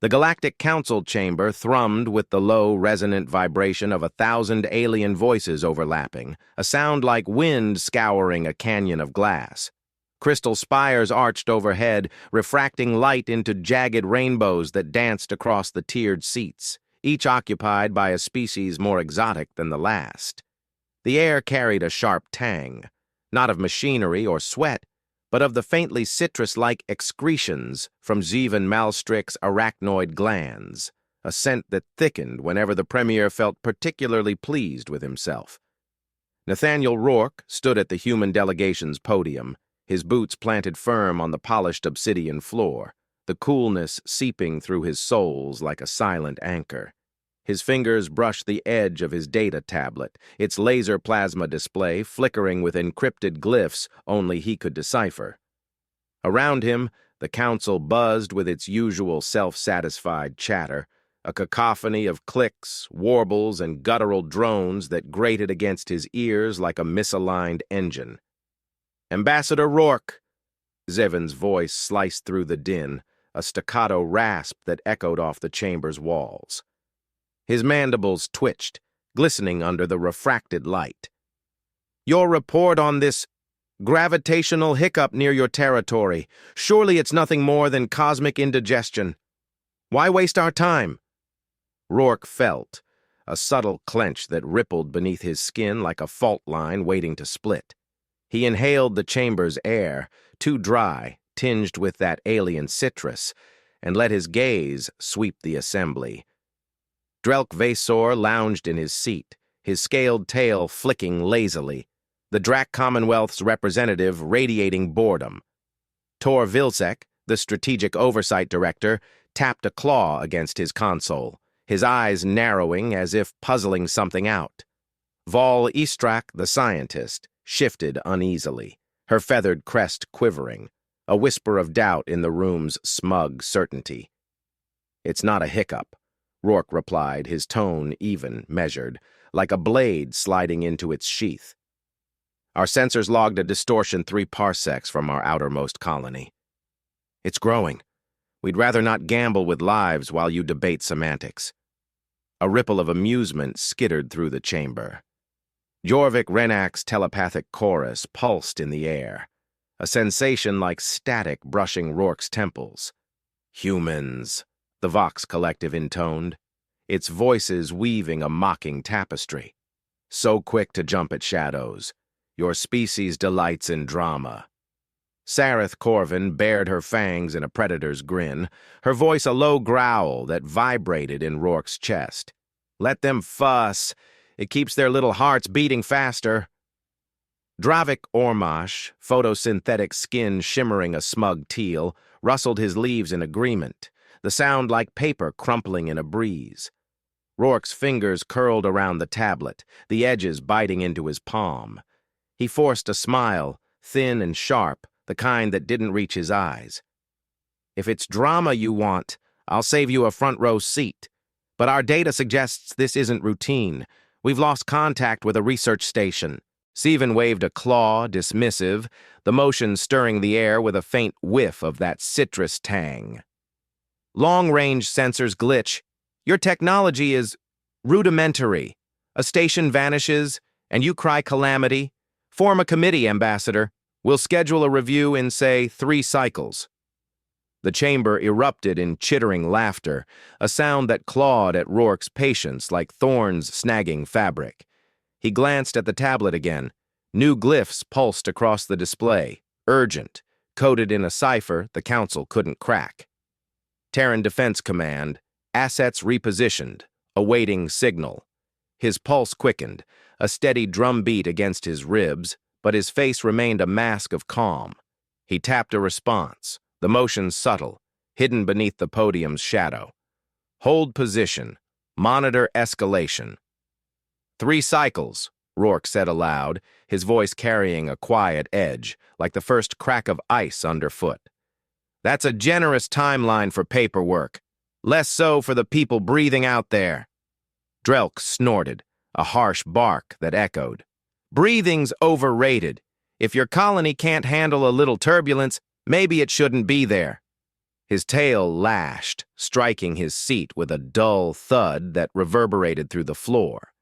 The Galactic Council chamber thrummed with the low, resonant vibration of 1,000 alien voices overlapping, a sound like wind scouring a canyon of glass. Crystal spires arched overhead, refracting light into jagged rainbows that danced across the tiered seats, each occupied by a species more exotic than the last. The air carried a sharp tang, not of machinery or sweat, but of the faintly citrus-like excretions from Zeven Malstric's arachnoid glands, a scent that thickened whenever the Premier felt particularly pleased with himself. Nathaniel Rourke stood at the human delegation's podium, his boots planted firm on the polished obsidian floor, the coolness seeping through his soles like a silent anchor. His fingers brushed the edge of his data tablet, its laser plasma display flickering with encrypted glyphs only he could decipher. Around him, the council buzzed with its usual self-satisfied chatter, a cacophony of clicks, warbles, and guttural drones that grated against his ears like a misaligned engine. "Ambassador Rourke!" Zeven's voice sliced through the din, a staccato rasp that echoed off the chamber's walls. His mandibles twitched, glistening under the refracted light. "Your report on this gravitational hiccup near your territory. Surely it's nothing more than cosmic indigestion. Why waste our time?" Rourke felt a subtle clench that rippled beneath his skin like a fault line waiting to split. He inhaled the chamber's air, too dry, tinged with that alien citrus, and let his gaze sweep the assembly. Drelk Vasor lounged in his seat, his scaled tail flicking lazily, the Drac Commonwealth's representative radiating boredom. Tor Vilsek, the strategic oversight director, tapped a claw against his console, his eyes narrowing as if puzzling something out. Vol Istrak, the scientist, shifted uneasily, her feathered crest quivering, a whisper of doubt in the room's smug certainty. "It's not a hiccup," Rourke replied, his tone even, measured, like a blade sliding into its sheath. "Our sensors logged a distortion 3 parsecs from our outermost colony. It's growing. We'd rather not gamble with lives while you debate semantics." A ripple of amusement skittered through the chamber. Jorvik Renak's telepathic chorus pulsed in the air, a sensation like static brushing Rourke's temples. "Humans," the Vox Collective intoned, its voices weaving a mocking tapestry. "So quick to jump at shadows. Your species delights in drama." Sareth Corvin bared her fangs in a predator's grin, her voice a low growl that vibrated in Rourke's chest. "Let them fuss. It keeps their little hearts beating faster." Dravik Ormash, photosynthetic skin shimmering a smug teal, rustled his leaves in agreement, the sound like paper crumpling in a breeze. Rourke's fingers curled around the tablet, the edges biting into his palm. He forced a smile, thin and sharp, the kind that didn't reach his eyes. "If it's drama you want, I'll save you a front-row seat. But our data suggests this isn't routine. We've lost contact with a research station." Zeven waved a claw, dismissive, the motion stirring the air with a faint whiff of that citrus tang. "Long-range sensors glitch. Your technology is rudimentary. A station vanishes, and you cry calamity. Form a committee, Ambassador. We'll schedule a review in, say, 3 cycles." The chamber erupted in chittering laughter, a sound that clawed at Rourke's patience like thorns snagging fabric. He glanced at the tablet again. New glyphs pulsed across the display, urgent, coded in a cipher the Council couldn't crack. Terran Defense Command, assets repositioned, awaiting signal. His pulse quickened, a steady drumbeat against his ribs, but his face remained a mask of calm. He tapped a response, the motion subtle, hidden beneath the podium's shadow. "Hold position. Monitor escalation." 3 cycles, Rourke said aloud, his voice carrying a quiet edge, like the first crack of ice underfoot. "That's a generous timeline for paperwork. Less so for the people breathing out there." Drelk snorted, a harsh bark that echoed. "Breathing's overrated. If your colony can't handle a little turbulence, maybe it shouldn't be there." His tail lashed, striking his seat with a dull thud that reverberated through the floor.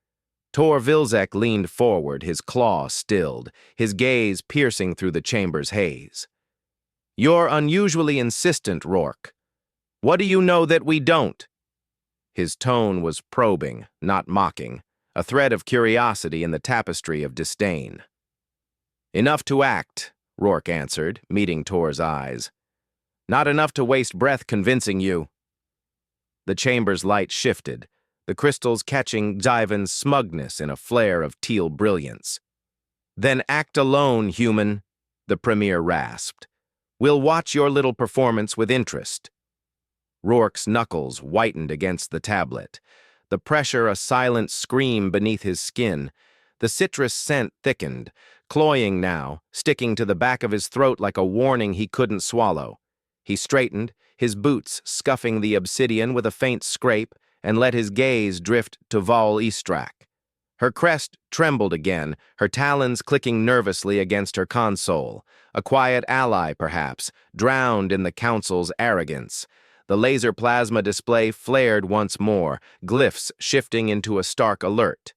Tor Vilzek leaned forward, his claw stilled, his gaze piercing through the chamber's haze. "You're unusually insistent, Rourke. What do you know that we don't?" His tone was probing, not mocking, a thread of curiosity in the tapestry of disdain. "Enough to act," Rourke answered, meeting Tor's eyes. "Not enough to waste breath convincing you." The chamber's light shifted, the crystals catching Zyvan's smugness in a flare of teal brilliance. "Then act alone, human," the Premier rasped. "We'll watch your little performance with interest." Rourke's knuckles whitened against the tablet, the pressure a silent scream beneath his skin. The citrus scent thickened, cloying now, sticking to the back of his throat like a warning he couldn't swallow. He straightened, his boots scuffing the obsidian with a faint scrape, and let his gaze drift to Val Istrak. Her crest trembled again, her talons clicking nervously against her console. A quiet ally, perhaps, drowned in the Council's arrogance. The laser plasma display flared once more, glyphs shifting into a stark alert.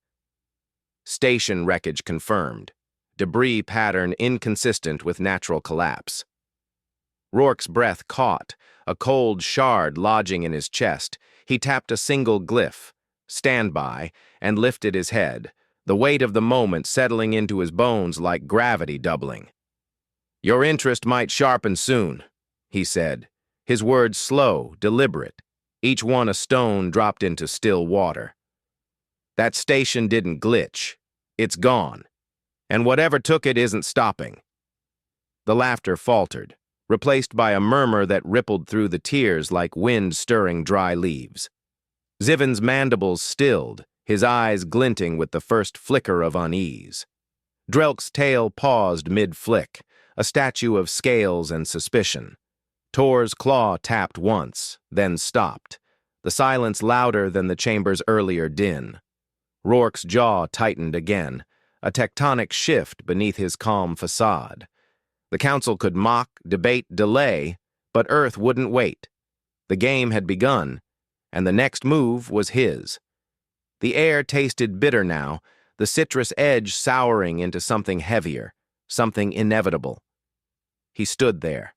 Station wreckage confirmed. Debris pattern inconsistent with natural collapse. Rourke's breath caught, a cold shard lodging in his chest. He tapped a single glyph, standby, and lifted his head, the weight of the moment settling into his bones like gravity doubling. "Your interest might sharpen soon," he said, his words slow, deliberate, each one a stone dropped into still water. "That station didn't glitch. It's gone. And whatever took it isn't stopping." The laughter faltered, replaced by a murmur that rippled through the tears like wind stirring dry leaves. Zyvan's mandibles stilled, his eyes glinting with the first flicker of unease. Drelk's tail paused mid-flick, a statue of scales and suspicion. Tor's claw tapped once, then stopped, the silence louder than the chamber's earlier din. Rourke's jaw tightened again, a tectonic shift beneath his calm facade. The Council could mock, debate, delay, but Earth wouldn't wait. The game had begun, and the next move was his. The air tasted bitter now, the citrus edge souring into something heavier, something inevitable. He stood there,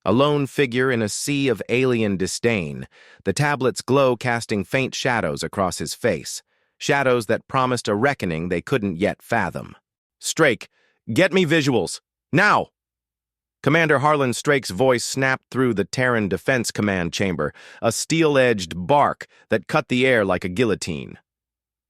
a lone figure in a sea of alien disdain, the tablet's glow casting faint shadows across his face, shadows that promised a reckoning they couldn't yet fathom. "Strake, get me visuals, now!" Commander Harlan Strake's voice snapped through the Terran Defense Command chamber, a steel-edged bark that cut the air like a guillotine.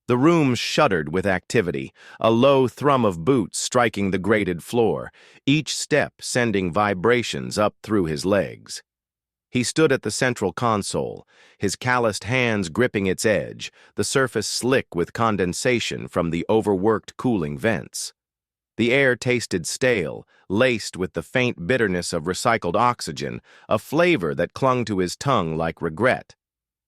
The room shuddered with activity, a low thrum of boots striking the grated floor, each step sending vibrations up through his legs. He stood at the central console, his calloused hands gripping its edge, the surface slick with condensation from the overworked cooling vents. The air tasted stale, laced with the faint bitterness of recycled oxygen, a flavor that clung to his tongue like regret.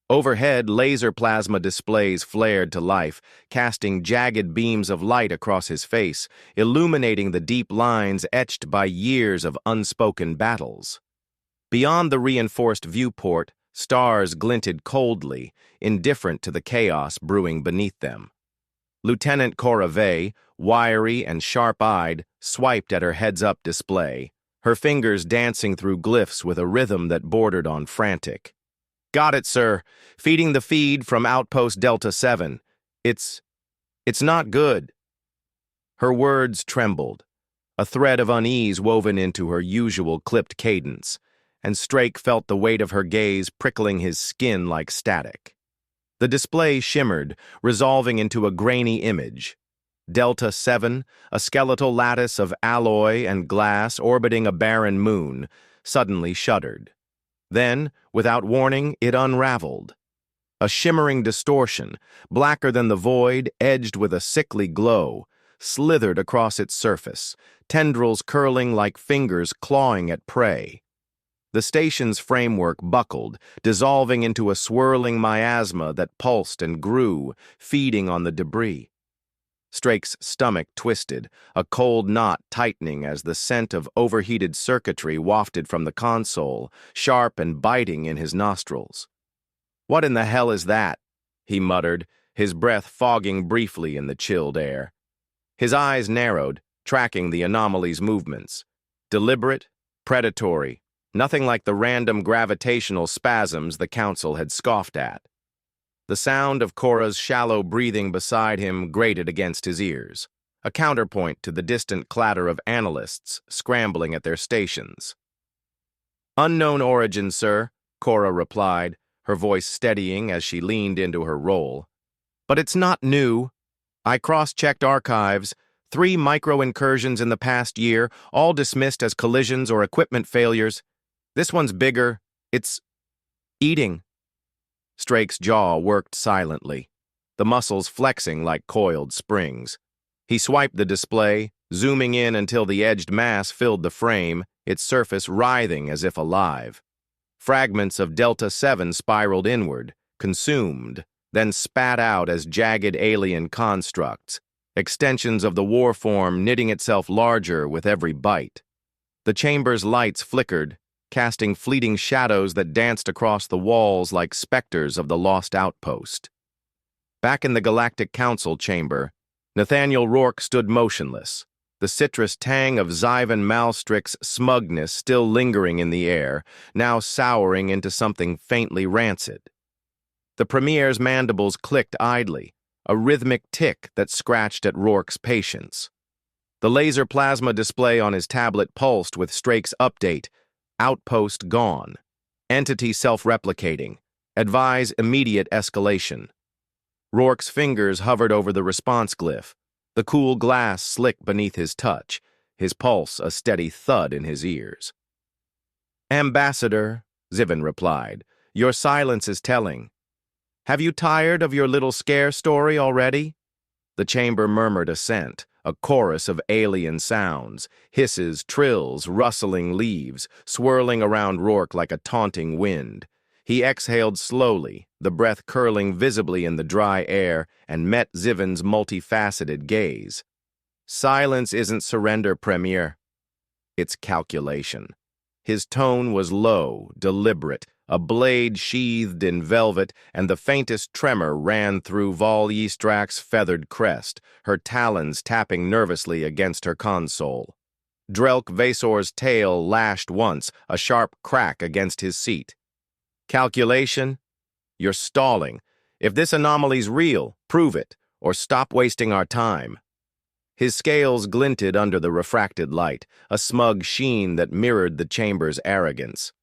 Overhead, laser plasma displays flared to life, casting jagged beams of light across his face, illuminating the deep lines etched by years of unspoken battles. Beyond the reinforced viewport, stars glinted coldly, indifferent to the chaos brewing beneath them. Lieutenant Corave, wiry and sharp-eyed, swiped at her heads-up display, her fingers dancing through glyphs with a rhythm that bordered on frantic. "Got it, sir. Feeding the feed from Outpost Delta 7. It's not good." Her words trembled, a thread of unease woven into her usual clipped cadence, and Strake felt the weight of her gaze prickling his skin like static. The display shimmered, resolving into a grainy image. Delta 7, a skeletal lattice of alloy and glass orbiting a barren moon, suddenly shuddered. Then, without warning, it unraveled. A shimmering distortion, blacker than the void, edged with a sickly glow, slithered across its surface, tendrils curling like fingers clawing at prey. The station's framework buckled, dissolving into a swirling miasma that pulsed and grew, feeding on the debris. Strake's stomach twisted, a cold knot tightening as the scent of overheated circuitry wafted from the console, sharp and biting in his nostrils. "What in the hell is that?" he muttered, his breath fogging briefly in the chilled air. His eyes narrowed, tracking the anomaly's movements. Deliberate, predatory, nothing like the random gravitational spasms the Council had scoffed at. The sound of Cora's shallow breathing beside him grated against his ears, a counterpoint to the distant clatter of analysts scrambling at their stations. "Unknown origin, sir," Cora replied, her voice steadying as she leaned into her role. "But it's not new. I cross-checked archives, 3 micro-incursions in the past year, all dismissed as collisions or equipment failures. This one's bigger. It's eating." Strake's jaw worked silently, the muscles flexing like coiled springs. He swiped the display, zooming in until the edged mass filled the frame, its surface writhing as if alive. Fragments of Delta-7 spiraled inward, consumed, then spat out as jagged alien constructs, extensions of the war form knitting itself larger with every bite. The chamber's lights flickered, casting fleeting shadows that danced across the walls like specters of the lost outpost. Back in the Galactic Council chamber, Nathaniel Rourke stood motionless, the citrus tang of Zyvan Malstrick's smugness still lingering in the air, now souring into something faintly rancid. The Premier's mandibles clicked idly, a rhythmic tick that scratched at Rourke's patience. The laser plasma display on his tablet pulsed with Strake's update: "Outpost gone. Entity self-replicating. Advise immediate escalation." Rourke's fingers hovered over the response glyph, the cool glass slick beneath his touch, his pulse a steady thud in his ears. "Ambassador," Zivan replied, "your silence is telling. Have you tired of your little scare story already?" The chamber murmured assent, a chorus of alien sounds, hisses, trills, rustling leaves, swirling around Rourke like a taunting wind. He exhaled slowly, the breath curling visibly in the dry air, and met Zivan's multifaceted gaze. "Silence isn't surrender, Premier. It's calculation." His tone was low, deliberate, a blade sheathed in velvet, and the faintest tremor ran through Vol Yistrak's feathered crest, her talons tapping nervously against her console. Drelk Vasor's tail lashed once, a sharp crack against his seat. "Calculation? You're stalling. If this anomaly's real, prove it, or stop wasting our time." His scales glinted under the refracted light, a smug sheen that mirrored the chamber's arrogance.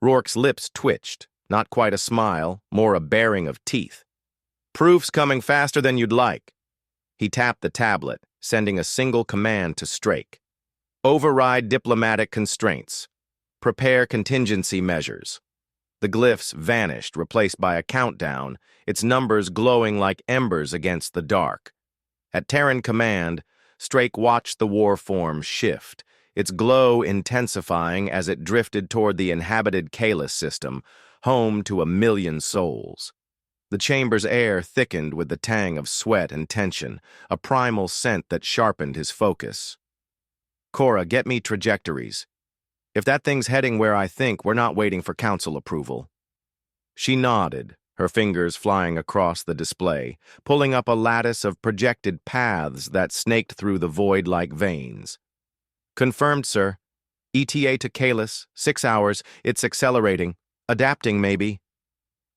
Rourke's lips twitched, not quite a smile, more a baring of teeth. "Proof's coming faster than you'd like." He tapped the tablet, sending a single command to Strake. "Override diplomatic constraints. Prepare contingency measures." The glyphs vanished, replaced by a countdown, its numbers glowing like embers against the dark. At Terran command, Strake watched the war form shift, its glow intensifying as it drifted toward the inhabited Kalis system, home to 1,000,000 souls. The chamber's air thickened with the tang of sweat and tension, a primal scent that sharpened his focus. "Cora, get me trajectories. If that thing's heading where I think, we're not waiting for Council approval." She nodded, her fingers flying across the display, pulling up a lattice of projected paths that snaked through the void like veins. "Confirmed, sir. ETA to Kalis, 6 hours. It's accelerating. Adapting, maybe."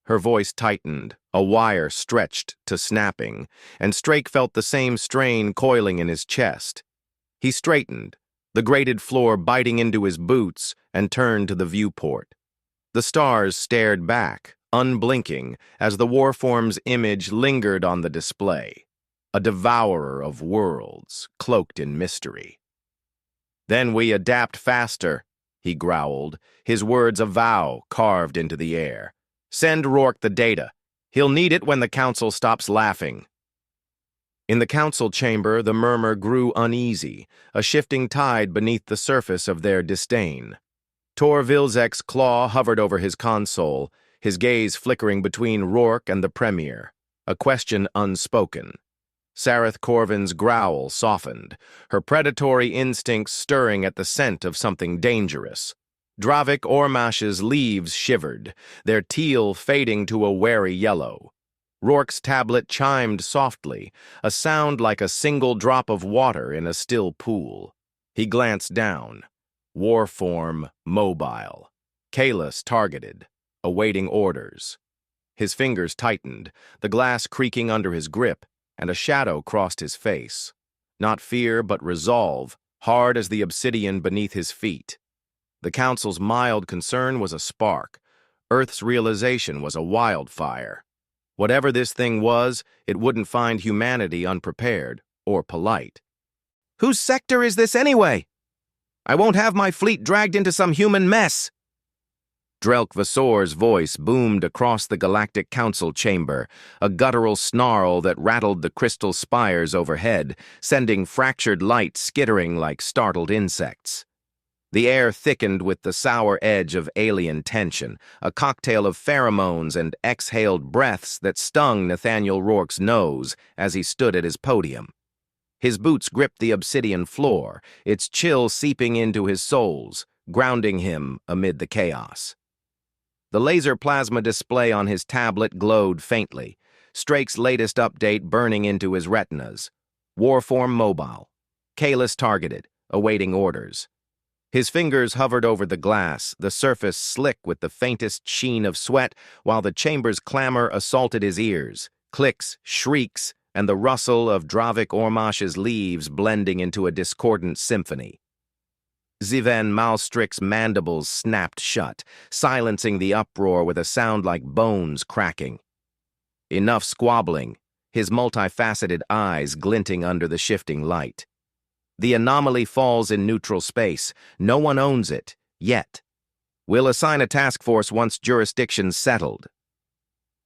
Her voice tightened, a wire stretched to snapping, and Strake felt the same strain coiling in his chest. He straightened, the grated floor biting into his boots, and turned to the viewport. The stars stared back, unblinking, as the warform's image lingered on the display, a devourer of worlds, cloaked in mystery. "Then we adapt faster," he growled, his words a vow carved into the air. "Send Rourke the data. He'll need it when the Council stops laughing." In the Council chamber, the murmur grew uneasy, a shifting tide beneath the surface of their disdain. Tor Vilzek's claw hovered over his console, his gaze flickering between Rourke and the Premier, a question unspoken. Sareth Corvin's growl softened, her predatory instincts stirring at the scent of something dangerous. Dravik Ormash's leaves shivered, their teal fading to a wary yellow. Rourke's tablet chimed softly, a sound like a single drop of water in a still pool. He glanced down. War form mobile. Kalis targeted, awaiting orders. His fingers tightened, the glass creaking under his grip, and a shadow crossed his face. Not fear, but resolve, hard as the obsidian beneath his feet. The Council's mild concern was a spark. Earth's realization was a wildfire. Whatever this thing was, it wouldn't find humanity unprepared or polite. "Whose sector is this anyway? I won't have my fleet dragged into some human mess." Drelk Vasor's voice boomed across the Galactic Council chamber, a guttural snarl that rattled the crystal spires overhead, sending fractured light skittering like startled insects. The air thickened with the sour edge of alien tension, a cocktail of pheromones and exhaled breaths that stung Nathaniel Rourke's nose as he stood at his podium. His boots gripped the obsidian floor, its chill seeping into his soles, grounding him amid the chaos. The laser plasma display on his tablet glowed faintly, Strake's latest update burning into his retinas. Warform mobile. Kalis targeted, awaiting orders. His fingers hovered over the glass, the surface slick with the faintest sheen of sweat, while the chamber's clamor assaulted his ears, clicks, shrieks, and the rustle of Dravik Ormash's leaves blending into a discordant symphony. Ziven Malstrik's mandibles snapped shut, silencing the uproar with a sound like bones cracking. Enough squabbling, his multifaceted eyes glinting under the shifting light. The anomaly falls in neutral space. No one owns it, yet. We'll assign a task force once jurisdiction's settled.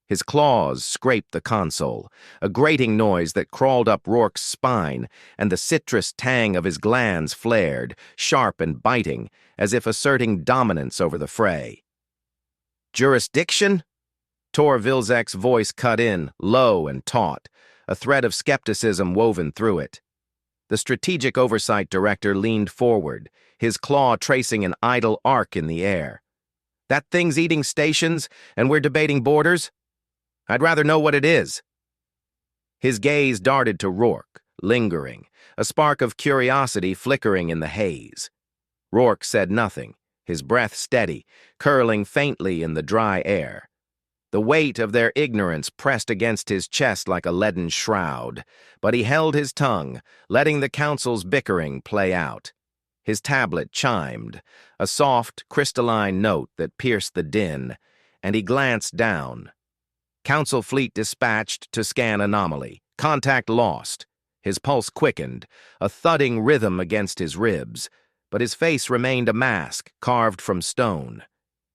His claws scraped the console, a grating noise that crawled up Rourke's spine, and the citrus tang of his glands flared, sharp and biting, as if asserting dominance over the fray. Jurisdiction? Tor Vilzek's voice cut in, low and taut, a thread of skepticism woven through it. The Strategic Oversight Director leaned forward, his claw tracing an idle arc in the air. That thing's eating stations, and we're debating borders? I'd rather know what it is. His gaze darted to Rourke, lingering, a spark of curiosity flickering in the haze. Rourke said nothing, his breath steady, curling faintly in the dry air. The weight of their ignorance pressed against his chest like a leaden shroud, but he held his tongue, letting the Council's bickering play out. His tablet chimed, a soft, crystalline note that pierced the din, and he glanced down. Council fleet dispatched to scan anomaly. Contact lost. His pulse quickened, a thudding rhythm against his ribs, but his face remained a mask carved from stone.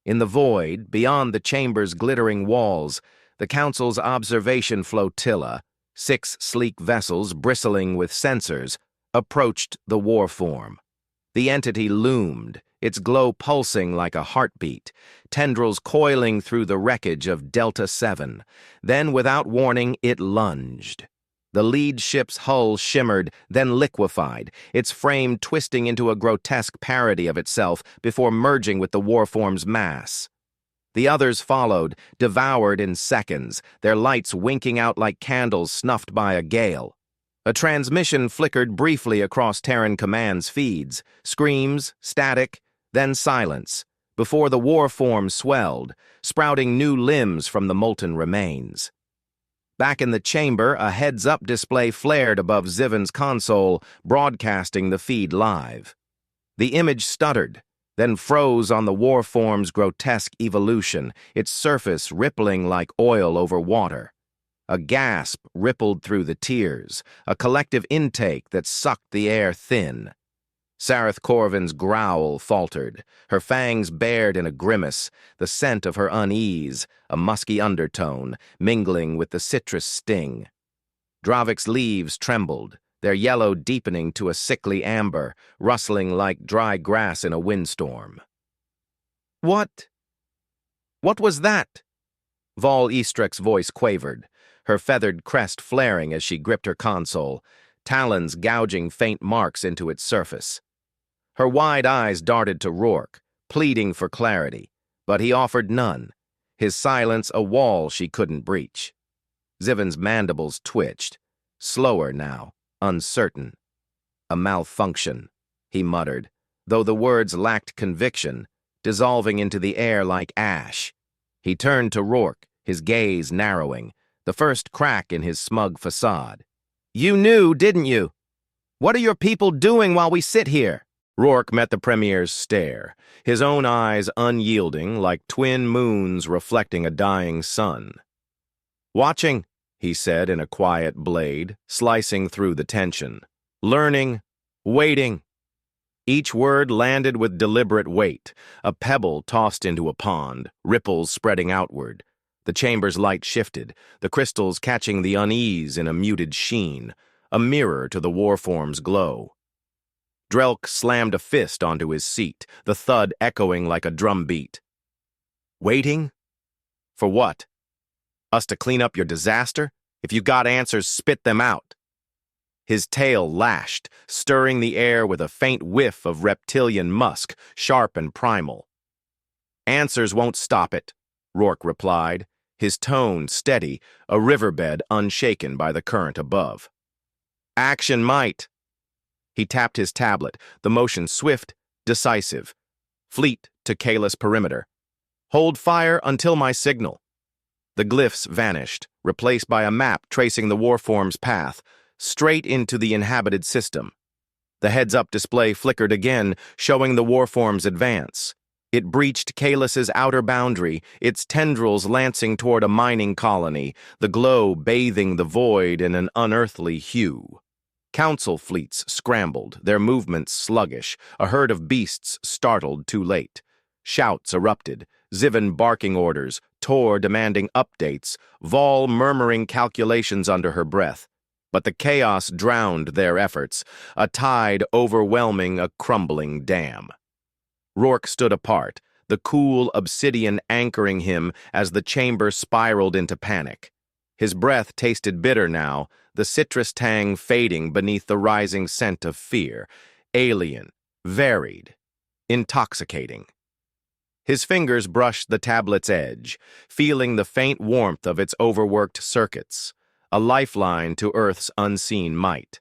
In the void, beyond the chamber's glittering walls, the Council's observation flotilla, 6 sleek vessels bristling with sensors, approached the warform. The entity loomed, its glow pulsing like a heartbeat, tendrils coiling through the wreckage of Delta 7. Then, without warning, it lunged. The lead ship's hull shimmered, then liquefied, its frame twisting into a grotesque parody of itself before merging with the warform's mass. The others followed, devoured in seconds, their lights winking out like candles snuffed by a gale. A transmission flickered briefly across Terran Command's feeds, screams, static, then silence, before the warform swelled, sprouting new limbs from the molten remains. Back in the chamber, a heads-up display flared above Ziven's console, broadcasting the feed live. The image stuttered, then froze on the warform's grotesque evolution, its surface rippling like oil over water. A gasp rippled through the tiers, a collective intake that sucked the air thin. Sareth Corvin's growl faltered, her fangs bared in a grimace, the scent of her unease, a musky undertone, mingling with the citrus sting. Dravik's leaves trembled, their yellow deepening to a sickly amber, rustling like dry grass in a windstorm. What was that? Vol Estrek's voice quavered, her feathered crest flaring as she gripped her console, talons gouging faint marks into its surface. Her wide eyes darted to Rourke, pleading for clarity, but he offered none, his silence a wall she couldn't breach. Zivin's mandibles twitched, slower now, uncertain. A malfunction, he muttered, though the words lacked conviction, dissolving into the air like ash. He turned to Rourke, his gaze narrowing, the first crack in his smug facade. "You knew, didn't you? What are your people doing while we sit here?" Rourke met the Premier's stare, his own eyes unyielding like twin moons reflecting a dying sun. "Watching," he said in a quiet blade, slicing through the tension. "Learning, waiting." Each word landed with deliberate weight, a pebble tossed into a pond, ripples spreading outward. The chamber's light shifted, the crystals catching the unease in a muted sheen, a mirror to the warform's glow. Drelk slammed a fist onto his seat, the thud echoing like a drumbeat. "Waiting? For what? Us to clean up your disaster? If you got answers, spit them out." His tail lashed, stirring the air with a faint whiff of reptilian musk, sharp and primal. "Answers won't stop it," Rourke replied, his tone steady, a riverbed unshaken by the current above. "Action might." He tapped his tablet, the motion swift, decisive. "Fleet to Kalis perimeter. Hold fire until my signal." The glyphs vanished, replaced by a map tracing the warform's path, straight into the inhabited system. The heads-up display flickered again, showing the warform's advance. It breached Kalis's outer boundary, its tendrils lancing toward a mining colony, the glow bathing the void in an unearthly hue. Council fleets scrambled, their movements sluggish, a herd of beasts startled too late. Shouts erupted, Zivin barking orders, Tor demanding updates, Vol murmuring calculations under her breath. But the chaos drowned their efforts, a tide overwhelming a crumbling dam. Rourke stood apart, the cool obsidian anchoring him as the chamber spiraled into panic. His breath tasted bitter now, the citrus tang fading beneath the rising scent of fear, alien, varied, intoxicating. His fingers brushed the tablet's edge, feeling the faint warmth of its overworked circuits, a lifeline to Earth's unseen might.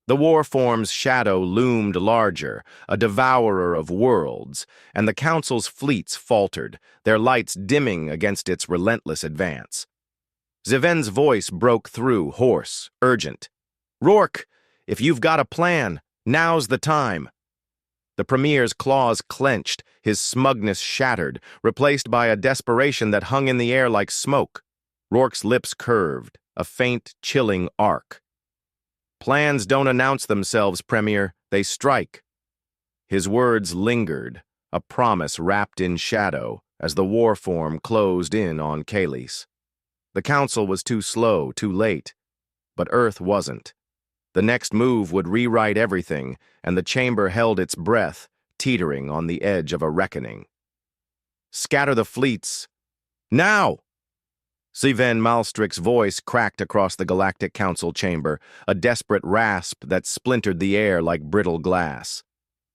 The warform's shadow loomed larger, a devourer of worlds, and the Council's fleets faltered, their lights dimming against its relentless advance. Ziven's voice broke through, hoarse, urgent. "Rourke, if you've got a plan, now's the time." The Premier's claws clenched, his smugness shattered, replaced by a desperation that hung in the air like smoke. Rourke's lips curved, a faint, chilling arc. "Plans don't announce themselves, Premier, they strike." His words lingered, a promise wrapped in shadow, as the warform closed in on Kalis. The Council was too slow, too late. But Earth wasn't. The next move would rewrite everything, and the chamber held its breath, teetering on the edge of a reckoning. "Scatter the fleets. Now!" Ziven Malstrick's voice cracked across the Galactic Council chamber, a desperate rasp that splintered the air like brittle glass.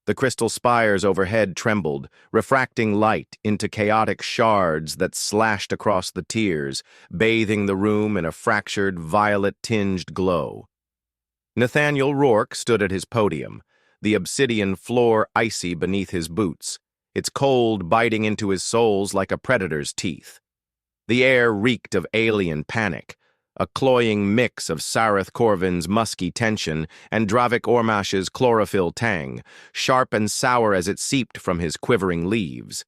The crystal spires overhead trembled, refracting light into chaotic shards that slashed across the tiers, bathing the room in a fractured, violet-tinged glow. Nathaniel Rourke stood at his podium, the obsidian floor icy beneath his boots, its cold biting into his soles like a predator's teeth. The air reeked of alien panic, a cloying mix of Sareth Corvin's musky tension and Dravik Ormash's chlorophyll tang, sharp and sour as it seeped from his quivering leaves.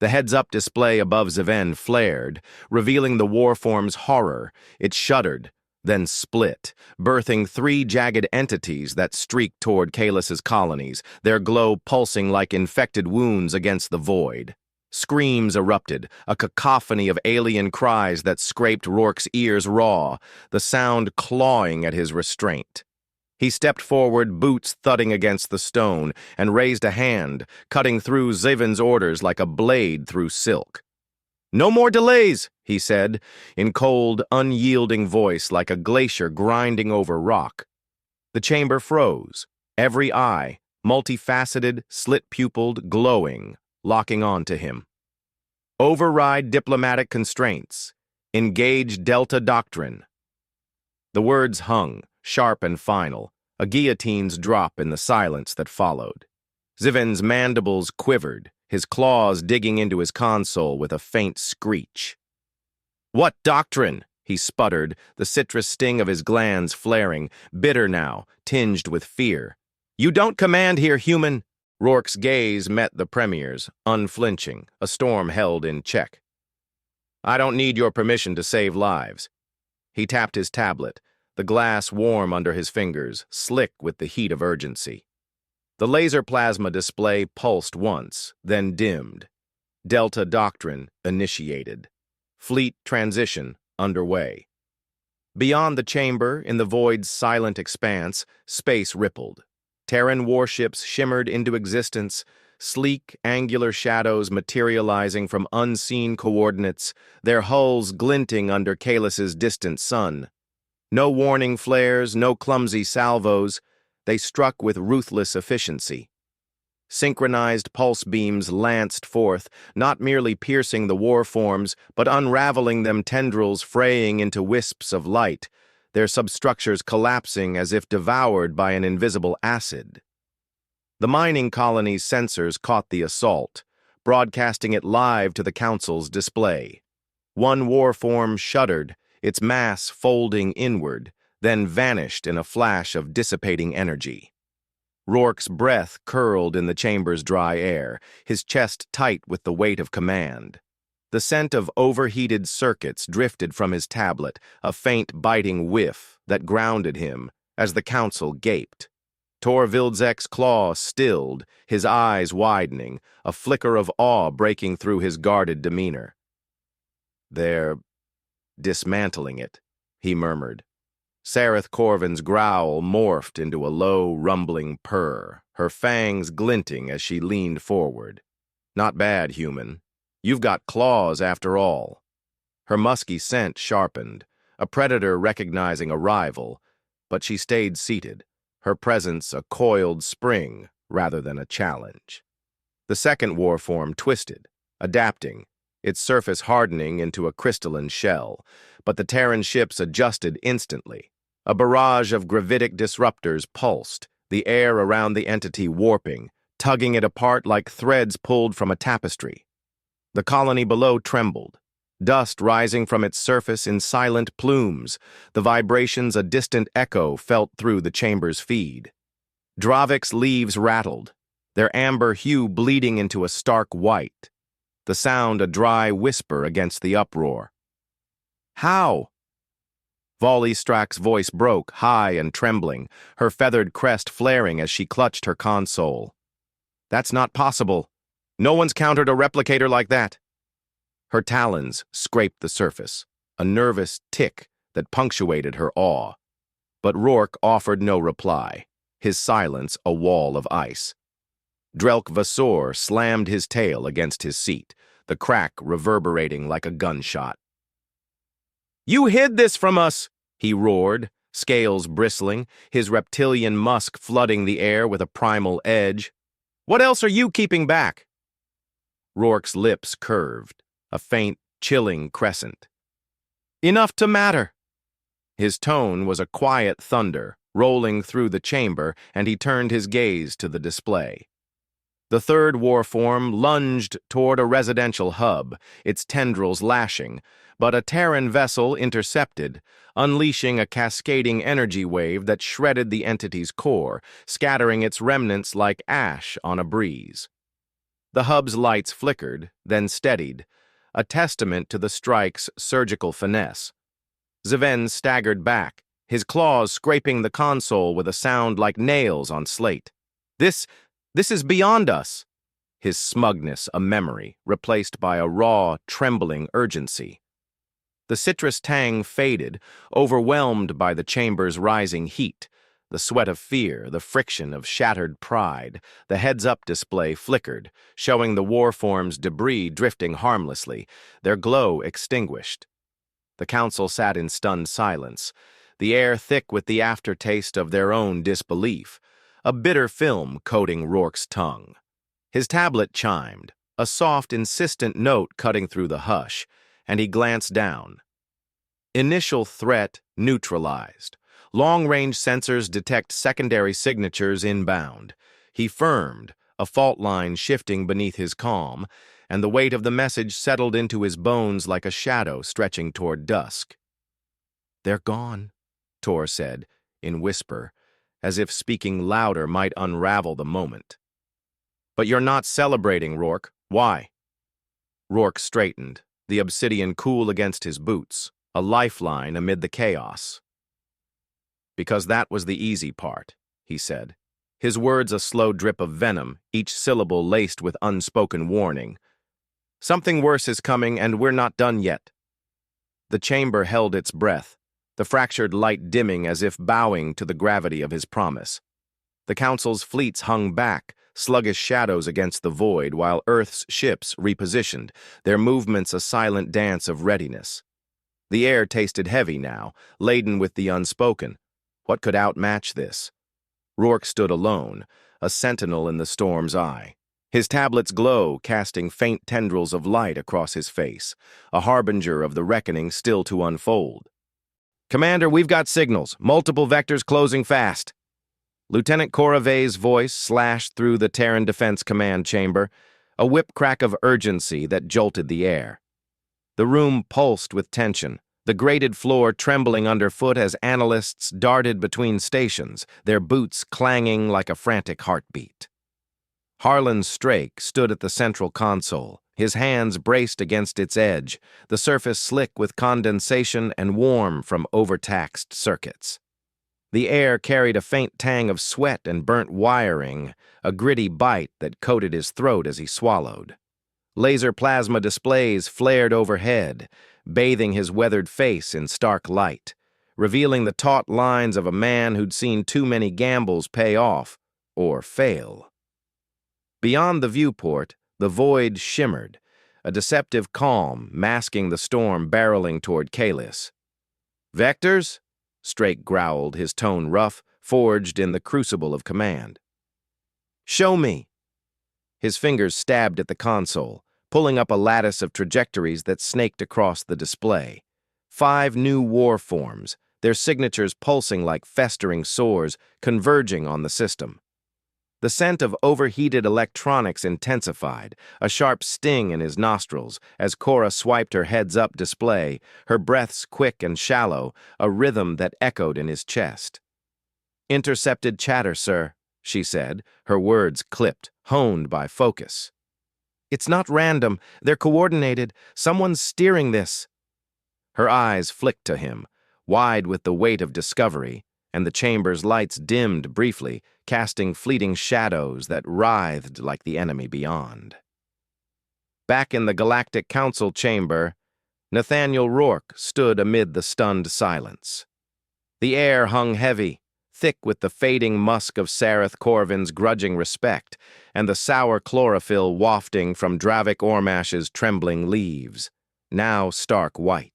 The heads-up display above Ziven flared, revealing the warform's horror. It shuddered, then split, birthing three jagged entities that streaked toward Kalis's colonies, their glow pulsing like infected wounds against the void. Screams erupted, a cacophony of alien cries that scraped Rourke's ears raw, the sound clawing at his restraint. He stepped forward, boots thudding against the stone, and raised a hand, cutting through Ziven's orders like a blade through silk. "No more delays," he said, in cold, unyielding voice like a glacier grinding over rock. The chamber froze, every eye, multifaceted, slit-pupiled, glowing, locking on to him. "Override diplomatic constraints. Engage Delta Doctrine." The words hung, sharp and final, a guillotine's drop in the silence that followed. Ziven's mandibles quivered, his claws digging into his console with a faint screech. "What doctrine?" he sputtered, the citrus sting of his glands flaring, bitter now, tinged with fear. "You don't command here, human." Rourke's gaze met the Premier's, unflinching, a storm held in check. "I don't need your permission to save lives." He tapped his tablet, the glass warm under his fingers, slick with the heat of urgency. The laser plasma display pulsed once, then dimmed. Delta Doctrine initiated. Fleet transition underway. Beyond the chamber, in the void's silent expanse, space rippled. Terran warships shimmered into existence, sleek, angular shadows materializing from unseen coordinates, their hulls glinting under Kalis's distant sun. No warning flares, no clumsy salvos, they struck with ruthless efficiency. Synchronized pulse beams lanced forth, not merely piercing the war forms, but unraveling them, tendrils fraying into wisps of light, their substructures collapsing as if devoured by an invisible acid. The mining colony's sensors caught the assault, broadcasting it live to the Council's display. One war form shuddered, its mass folding inward, then vanished in a flash of dissipating energy. Rourke's breath curled in the chamber's dry air, his chest tight with the weight of command. The scent of overheated circuits drifted from his tablet, a faint biting whiff that grounded him as the Council gaped. Tor Vildzek's claw stilled, his eyes widening, a flicker of awe breaking through his guarded demeanor. "They're dismantling it," he murmured. Sareth Corvin's growl morphed into a low, rumbling purr, her fangs glinting as she leaned forward. "Not bad, human. You've got claws after all." Her musky scent sharpened, a predator recognizing a rival, but she stayed seated, her presence a coiled spring rather than a challenge. The second warform twisted, adapting, its surface hardening into a crystalline shell, but the Terran ships adjusted instantly. A barrage of gravitic disruptors pulsed, the air around the entity warping, tugging it apart like threads pulled from a tapestry. The colony below trembled, dust rising from its surface in silent plumes, the vibrations a distant echo felt through the chamber's feed. Dravik's leaves rattled, their amber hue bleeding into a stark white, the sound a dry whisper against the uproar. "How?" Volley-Strack's voice broke, high and trembling, her feathered crest flaring as she clutched her console. "That's not possible. No one's countered a replicator like that." Her talons scraped the surface, a nervous tick that punctuated her awe. But Rourke offered no reply, his silence a wall of ice. Drelk Vassor slammed his tail against his seat, the crack reverberating like a gunshot. "You hid this from us!" he roared, scales bristling, his reptilian musk flooding the air with a primal edge. "What else are you keeping back?" Rourke's lips curved, a faint, chilling crescent. "Enough to matter." His tone was a quiet thunder, rolling through the chamber, and he turned his gaze to the display. The third warform lunged toward a residential hub, its tendrils lashing, but a Terran vessel intercepted, unleashing a cascading energy wave that shredded the entity's core, scattering its remnants like ash on a breeze. The hub's lights flickered, then steadied, a testament to the strike's surgical finesse. Ziven staggered back, his claws scraping the console with a sound like nails on slate. This is beyond us." His smugness a memory, replaced by a raw, trembling urgency. The citrus tang faded, overwhelmed by the chamber's rising heat, The sweat of fear, the friction of shattered pride, the heads-up display flickered, showing the warform's debris drifting harmlessly, their glow extinguished. The council sat in stunned silence, the air thick with the aftertaste of their own disbelief, a bitter film coating Rourke's tongue. His tablet chimed, a soft, insistent note cutting through the hush, and he glanced down. Initial threat neutralized. Long-range sensors detect secondary signatures inbound. He firmed, a fault line shifting beneath his calm, and the weight of the message settled into his bones like a shadow stretching toward dusk. "They're gone," Tor said, in whisper, as if speaking louder might unravel the moment. "But you're not celebrating, Rourke. Why?" Rourke straightened, the obsidian cool against his boots, a lifeline amid the chaos. "Because that was the easy part," he said, his words a slow drip of venom, each syllable laced with unspoken warning. "Something worse is coming, and we're not done yet." The chamber held its breath, the fractured light dimming as if bowing to the gravity of his promise. The Council's fleets hung back, sluggish shadows against the void, while Earth's ships repositioned, their movements a silent dance of readiness. The air tasted heavy now, laden with the unspoken. What could outmatch this? Rourke stood alone, a sentinel in the storm's eye. His tablet's glow casting faint tendrils of light across his face, a harbinger of the reckoning still to unfold. "Commander, we've got signals. Multiple vectors closing fast." Lieutenant Coravay's voice slashed through the Terran Defense Command chamber, a whip crack of urgency that jolted the air. The room pulsed with tension, the grated floor trembling underfoot as analysts darted between stations, their boots clanging like a frantic heartbeat. Harlan Strake stood at the central console, his hands braced against its edge, the surface slick with condensation and warm from overtaxed circuits. The air carried a faint tang of sweat and burnt wiring, a gritty bite that coated his throat as he swallowed. Laser plasma displays flared overhead, bathing his weathered face in stark light, revealing the taut lines of a man who'd seen too many gambles pay off, or fail. Beyond the viewport, the void shimmered, a deceptive calm masking the storm barreling toward Kalis. "Vectors?" Strake growled, his tone rough, forged in the crucible of command. "Show me." His fingers stabbed at the console, pulling up a lattice of trajectories that snaked across the display. 5 new war forms, their signatures pulsing like festering sores, converging on the system. The scent of overheated electronics intensified, a sharp sting in his nostrils as Cora swiped her heads-up display, her breaths quick and shallow, a rhythm that echoed in his chest. "Intercepted chatter, sir," she said, her words clipped, honed by focus. "It's not random. They're coordinated. Someone's steering this." Her eyes flicked to him, wide with the weight of discovery, and the chamber's lights dimmed briefly, casting fleeting shadows that writhed like the enemy beyond. Back in the Galactic Council chamber, Nathaniel Rourke stood amid the stunned silence. The air hung heavy, thick with the fading musk of Sareth Corvin's grudging respect, and the sour chlorophyll wafting from Dravik Ormash's trembling leaves, now stark white.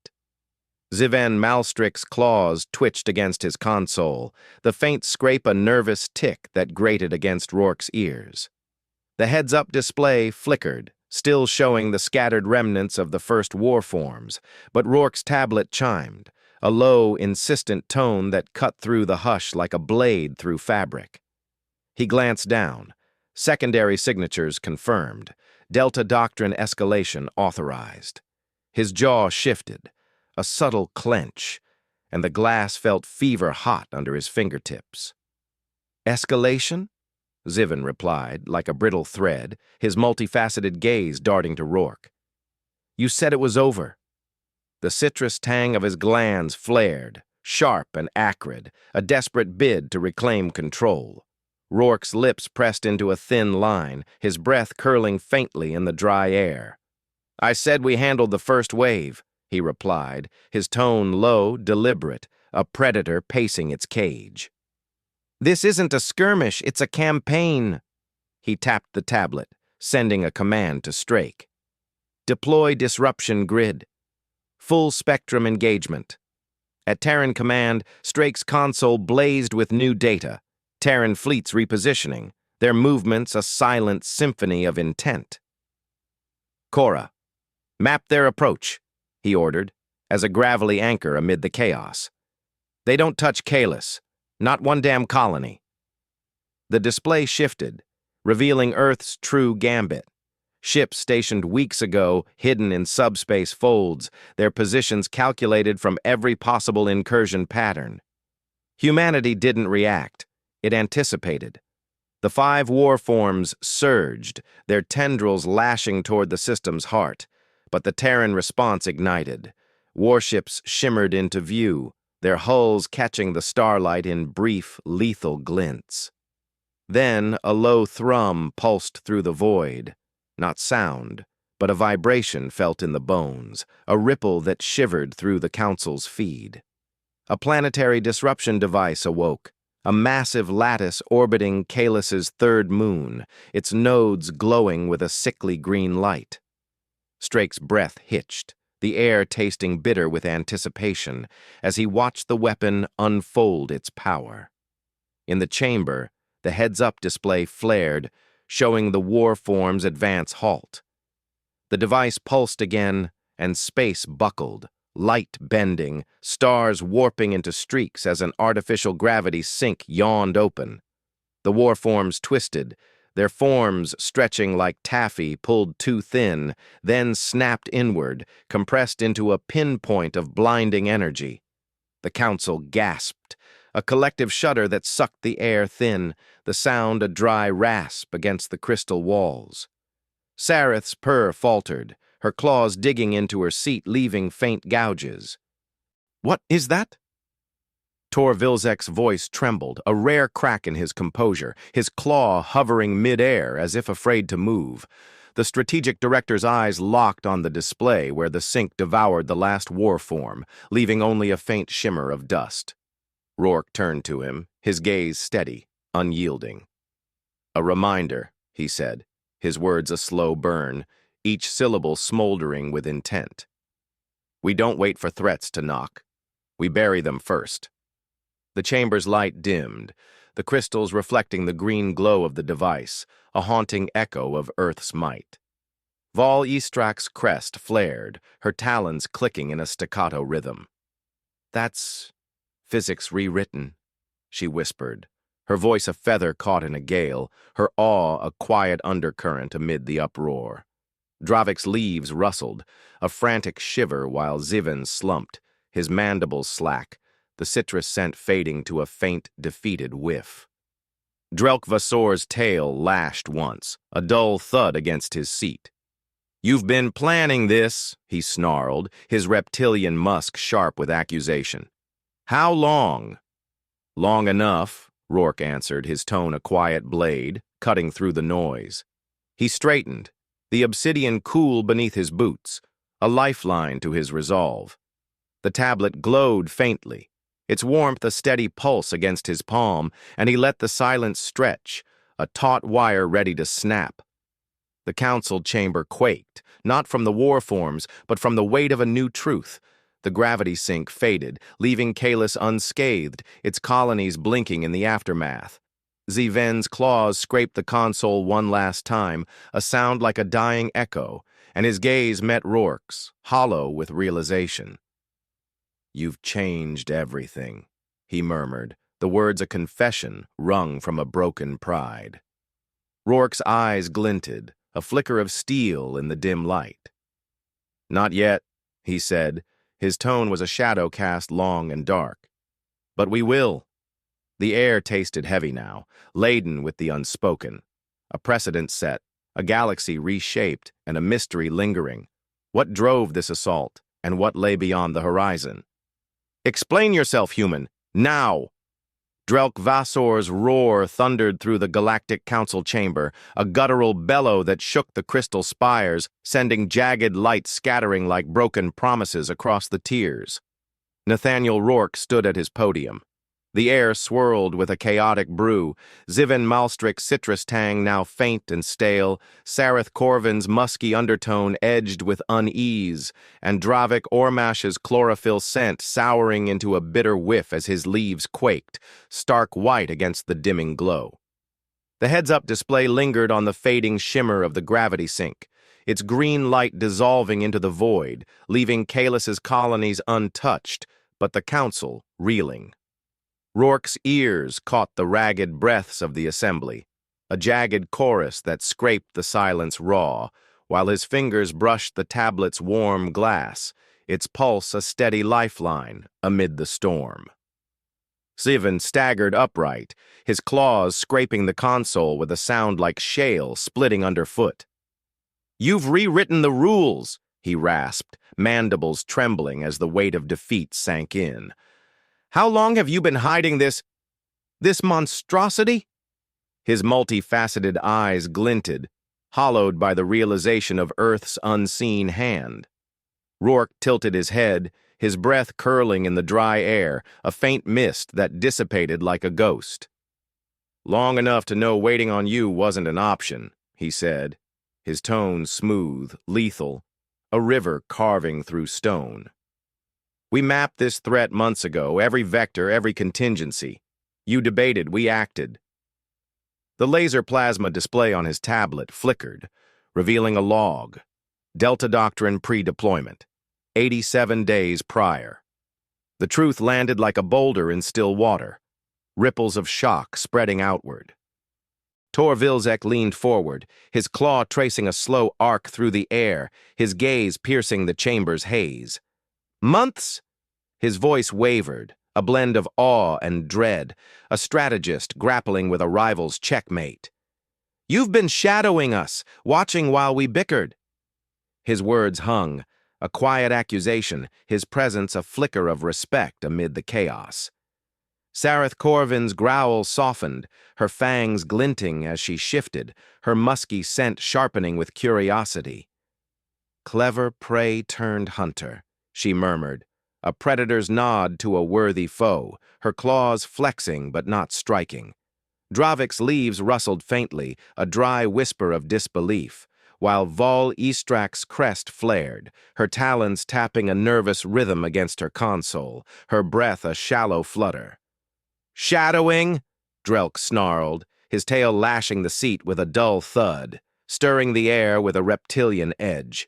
Zivan Malstrick's claws twitched against his console, the faint scrape a nervous tick that grated against Rourke's ears. The heads-up display flickered, still showing the scattered remnants of the first war forms, but Rourke's tablet chimed, a low, insistent tone that cut through the hush like a blade through fabric. He glanced down, secondary signatures confirmed, Delta Doctrine escalation authorized. His jaw shifted, a subtle clench, and the glass felt fever-hot under his fingertips. "Escalation?" Zivan replied, like a brittle thread, his multifaceted gaze darting to Rourke. "You said it was over." The citrus tang of his glands flared, sharp and acrid, a desperate bid to reclaim control. Rourke's lips pressed into a thin line, his breath curling faintly in the dry air. "I said we handled the first wave," he replied, his tone low, deliberate, a predator pacing its cage. This isn't a skirmish, it's a campaign. He tapped the tablet, sending a command to Strake. Deploy disruption grid. Full spectrum engagement. At Terran command, Strake's console blazed with new data. Terran fleets repositioning, their movements a silent symphony of intent. Cora, map their approach, he ordered, as a gravelly anchor amid the chaos. They don't touch Kalis, not one damn colony. The display shifted, revealing Earth's true gambit. Ships stationed weeks ago, hidden in subspace folds, their positions calculated from every possible incursion pattern. Humanity didn't react. It anticipated. The 5 war forms surged, their tendrils lashing toward the system's heart. But the Terran response ignited. Warships shimmered into view, their hulls catching the starlight in brief, lethal glints. Then a low thrum pulsed through the void. Not sound, but a vibration felt in the bones, a ripple that shivered through the Council's feed. A planetary disruption device awoke, a massive lattice orbiting Kalis's third moon, its nodes glowing with a sickly green light. Strake's breath hitched, the air tasting bitter with anticipation, as he watched the weapon unfold its power. In the chamber, the heads-up display flared, showing the war form's advance halt. The device pulsed again, and space buckled, light bending, stars warping into streaks as an artificial gravity sink yawned open. The war forms twisted, their forms stretching like taffy pulled too thin, then snapped inward, compressed into a pinpoint of blinding energy. The Council gasped, a collective shudder that sucked the air thin, the sound a dry rasp against the crystal walls. Sareth's purr faltered, her claws digging into her seat, leaving faint gouges. "What is that?" Tor Vilzek's voice trembled, a rare crack in his composure, his claw hovering mid-air as if afraid to move. The strategic director's eyes locked on the display where the sink devoured the last war form, leaving only a faint shimmer of dust. Rourke turned to him, his gaze steady, unyielding. "A reminder," he said, his words a slow burn, each syllable smoldering with intent. "We don't wait for threats to knock. We bury them first." The chamber's light dimmed, the crystals reflecting the green glow of the device, a haunting echo of Earth's might. Vol Istrak's crest flared, her talons clicking in a staccato rhythm. "That's physics rewritten," she whispered, her voice a feather caught in a gale, her awe a quiet undercurrent amid the uproar. Dravik's leaves rustled, a frantic shiver while Zivan slumped, his mandibles slack, the citrus scent fading to a faint, defeated whiff. Drelk Vasor's tail lashed once, a dull thud against his seat. "You've been planning this," he snarled, his reptilian musk sharp with accusation. "How long?" "Long enough," Rourke answered, his tone a quiet blade, cutting through the noise. He straightened, the obsidian cool beneath his boots, a lifeline to his resolve. The tablet glowed faintly, its warmth a steady pulse against his palm, and he let the silence stretch, a taut wire ready to snap. The council chamber quaked, not from the war forms, but from the weight of a new truth. The gravity sink faded, leaving Kalis unscathed, its colonies blinking in the aftermath. Ziven's claws scraped the console one last time, a sound like a dying echo, and his gaze met Rourke's, hollow with realization. "You've changed everything," he murmured, the words a confession wrung from a broken pride. Rourke's eyes glinted, a flicker of steel in the dim light. "Not yet," he said. His tone was a shadow cast long and dark. "But we will." The air tasted heavy now, laden with the unspoken. A precedent set, a galaxy reshaped, and a mystery lingering. What drove this assault, and what lay beyond the horizon? "Explain yourself, human, now!" Drelk Vasor's roar thundered through the Galactic Council chamber, a guttural bellow that shook the crystal spires, sending jagged light scattering like broken promises across the tiers. Nathaniel Rourke stood at his podium. The air swirled with a chaotic brew, Zivan Malstrik's citrus tang now faint and stale, Sareth Corvin's musky undertone edged with unease, and Dravik Ormash's chlorophyll scent souring into a bitter whiff as his leaves quaked, stark white against the dimming glow. The heads-up display lingered on the fading shimmer of the gravity sink, its green light dissolving into the void, leaving Kalis's colonies untouched, but the Council reeling. Rourke's ears caught the ragged breaths of the assembly, a jagged chorus that scraped the silence raw, while his fingers brushed the tablet's warm glass, its pulse a steady lifeline amid the storm. Zivan staggered upright, his claws scraping the console with a sound like shale splitting underfoot. "You've rewritten the rules," he rasped, mandibles trembling as the weight of defeat sank in. "How long have you been hiding this monstrosity?" His multifaceted eyes glinted, hollowed by the realization of Earth's unseen hand. Rourke tilted his head, his breath curling in the dry air, a faint mist that dissipated like a ghost. "Long enough to know waiting on you wasn't an option," he said, his tone smooth, lethal, a river carving through stone. "We mapped this threat months ago, every vector, every contingency. You debated, we acted." The laser plasma display on his tablet flickered, revealing a log. Delta Doctrine pre-deployment, 87 days prior. The truth landed like a boulder in still water, ripples of shock spreading outward. Tor Vilzek leaned forward, his claw tracing a slow arc through the air, his gaze piercing the chamber's haze. "Months?" His voice wavered, a blend of awe and dread, a strategist grappling with a rival's checkmate. "You've been shadowing us, watching while we bickered." His words hung, a quiet accusation, his presence a flicker of respect amid the chaos. Sareth Corvin's growl softened, her fangs glinting as she shifted, her musky scent sharpening with curiosity. "Clever prey turned hunter," she murmured, a predator's nod to a worthy foe, her claws flexing but not striking. Dravik's leaves rustled faintly, a dry whisper of disbelief, while Vol Istrak's crest flared, her talons tapping a nervous rhythm against her console, her breath a shallow flutter. "Shadowing?" Drelk snarled, his tail lashing the seat with a dull thud, stirring the air with a reptilian edge.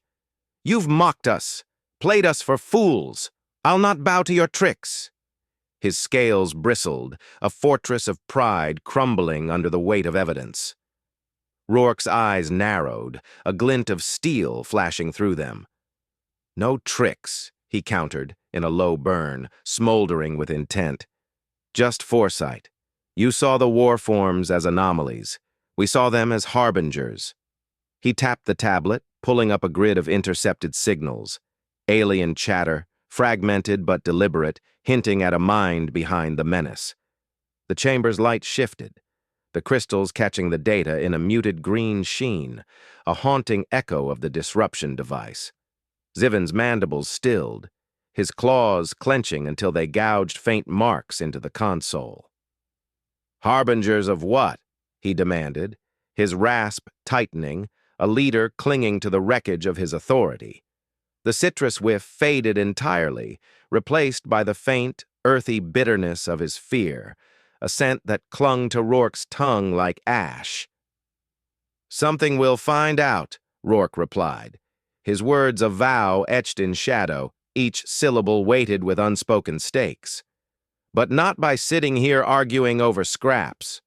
"You've mocked us, played us for fools. I'll not bow to your tricks." His scales bristled, a fortress of pride crumbling under the weight of evidence. Rourke's eyes narrowed, a glint of steel flashing through them. "No tricks," he countered, in a low burn, smoldering with intent. "Just foresight. You saw the war forms as anomalies. We saw them as harbingers." He tapped the tablet, pulling up a grid of intercepted signals. Alien chatter, fragmented but deliberate, hinting at a mind behind the menace. The chamber's light shifted, the crystals catching the data in a muted green sheen, a haunting echo of the disruption device. Zivan's mandibles stilled, his claws clenching until they gouged faint marks into the console. "Harbingers of what?" he demanded, his rasp tightening, a leader clinging to the wreckage of his authority. The citrus whiff faded entirely, replaced by the faint, earthy bitterness of his fear, a scent that clung to Rourke's tongue like ash. "Something we'll find out," Rourke replied, his words a vow etched in shadow, each syllable weighted with unspoken stakes. "But not by sitting here arguing over scraps."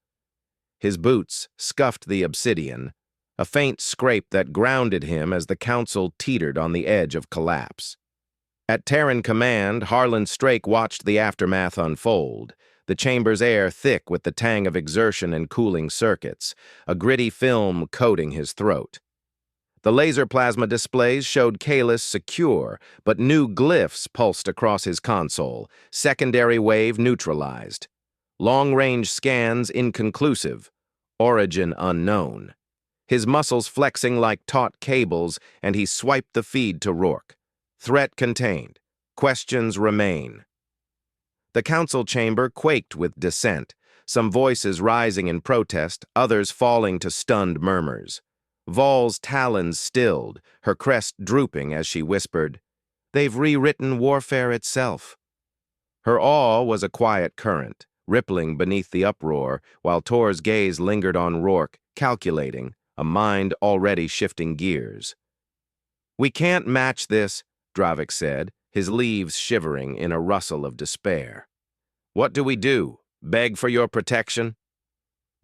His boots scuffed the obsidian, a faint scrape that grounded him as the Council teetered on the edge of collapse. At Terran command, Harlan Strake watched the aftermath unfold, the chamber's air thick with the tang of exertion and cooling circuits, a gritty film coating his throat. The laser plasma displays showed Kalis secure, but new glyphs pulsed across his console, secondary wave neutralized. Long-range scans inconclusive, origin unknown. His muscles flexing like taut cables, and he swiped the feed to Rourke. Threat contained. Questions remain. The council chamber quaked with dissent, some voices rising in protest, others falling to stunned murmurs. Vol's talons stilled, her crest drooping as she whispered, "They've rewritten warfare itself." Her awe was a quiet current, rippling beneath the uproar, while Tor's gaze lingered on Rourke, calculating, a mind already shifting gears. "We can't match this," Dravik said, his leaves shivering in a rustle of despair. "What do we do? Beg for your protection?"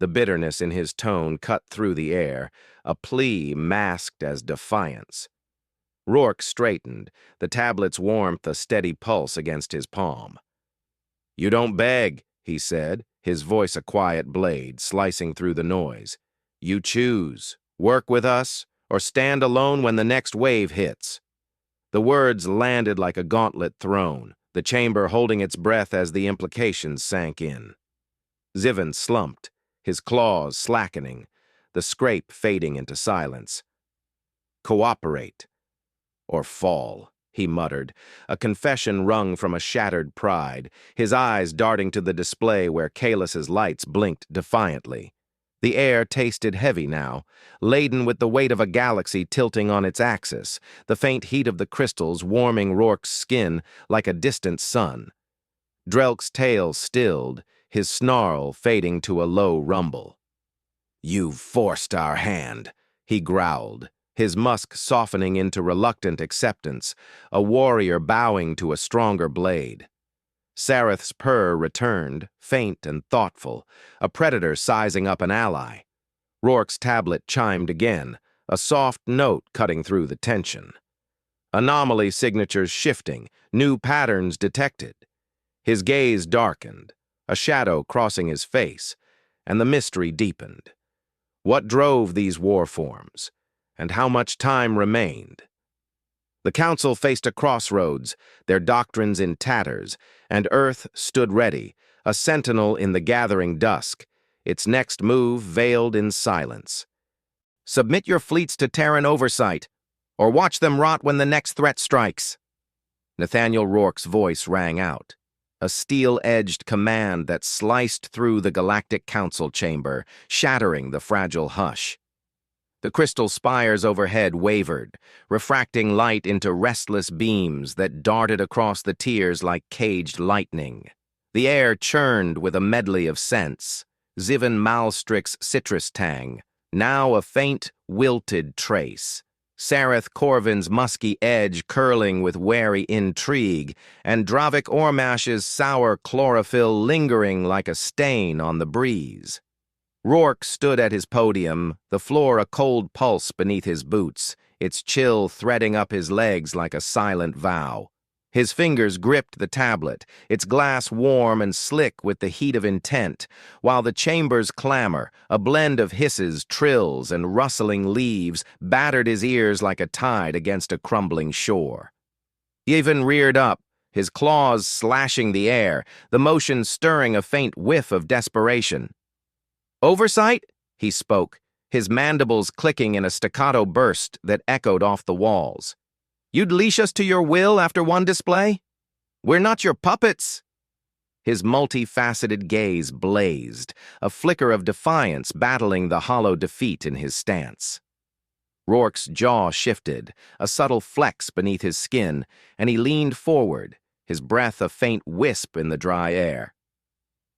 The bitterness in his tone cut through the air, a plea masked as defiance. Rourke straightened, the tablet's warmth a steady pulse against his palm. "You don't beg," he said, his voice a quiet blade slicing through the noise. "You choose, work with us, or stand alone when the next wave hits." The words landed like a gauntlet thrown, the chamber holding its breath as the implications sank in. Zivan slumped, his claws slackening, the scrape fading into silence. "Cooperate, or fall," he muttered, a confession wrung from a shattered pride, his eyes darting to the display where Kalis's lights blinked defiantly. The air tasted heavy now, laden with the weight of a galaxy tilting on its axis, the faint heat of the crystals warming Rourke's skin like a distant sun. Drelk's tail stilled, his snarl fading to a low rumble. "You've forced our hand," he growled, his musk softening into reluctant acceptance, a warrior bowing to a stronger blade. Sareth's purr returned, faint and thoughtful, a predator sizing up an ally. Rourke's tablet chimed again, a soft note cutting through the tension. Anomaly signatures shifting, new patterns detected. His gaze darkened, a shadow crossing his face, and the mystery deepened. What drove these war forms, and how much time remained? The council faced a crossroads, their doctrines in tatters, and Earth stood ready, a sentinel in the gathering dusk, its next move veiled in silence. "Submit your fleets to Terran oversight, or watch them rot when the next threat strikes." Nathaniel Rourke's voice rang out, a steel-edged command that sliced through the Galactic Council chamber, shattering the fragile hush. The crystal spires overhead wavered, refracting light into restless beams that darted across the tiers like caged lightning. The air churned with a medley of scents, Zivan Malstrix's citrus tang, now a faint, wilted trace, Sareth Corvin's musky edge curling with wary intrigue, and Dravik Ormash's sour chlorophyll lingering like a stain on the breeze. Rourke stood at his podium, the floor a cold pulse beneath his boots, its chill threading up his legs like a silent vow. His fingers gripped the tablet, its glass warm and slick with the heat of intent, while the chamber's clamor, a blend of hisses, trills, and rustling leaves, battered his ears like a tide against a crumbling shore. Yevon reared up, his claws slashing the air, the motion stirring a faint whiff of desperation. "Oversight?" he spoke, his mandibles clicking in a staccato burst that echoed off the walls. "You'd leash us to your will after one display? We're not your puppets." His multifaceted gaze blazed, a flicker of defiance battling the hollow defeat in his stance. Rourke's jaw shifted, a subtle flex beneath his skin, and he leaned forward, his breath a faint wisp in the dry air.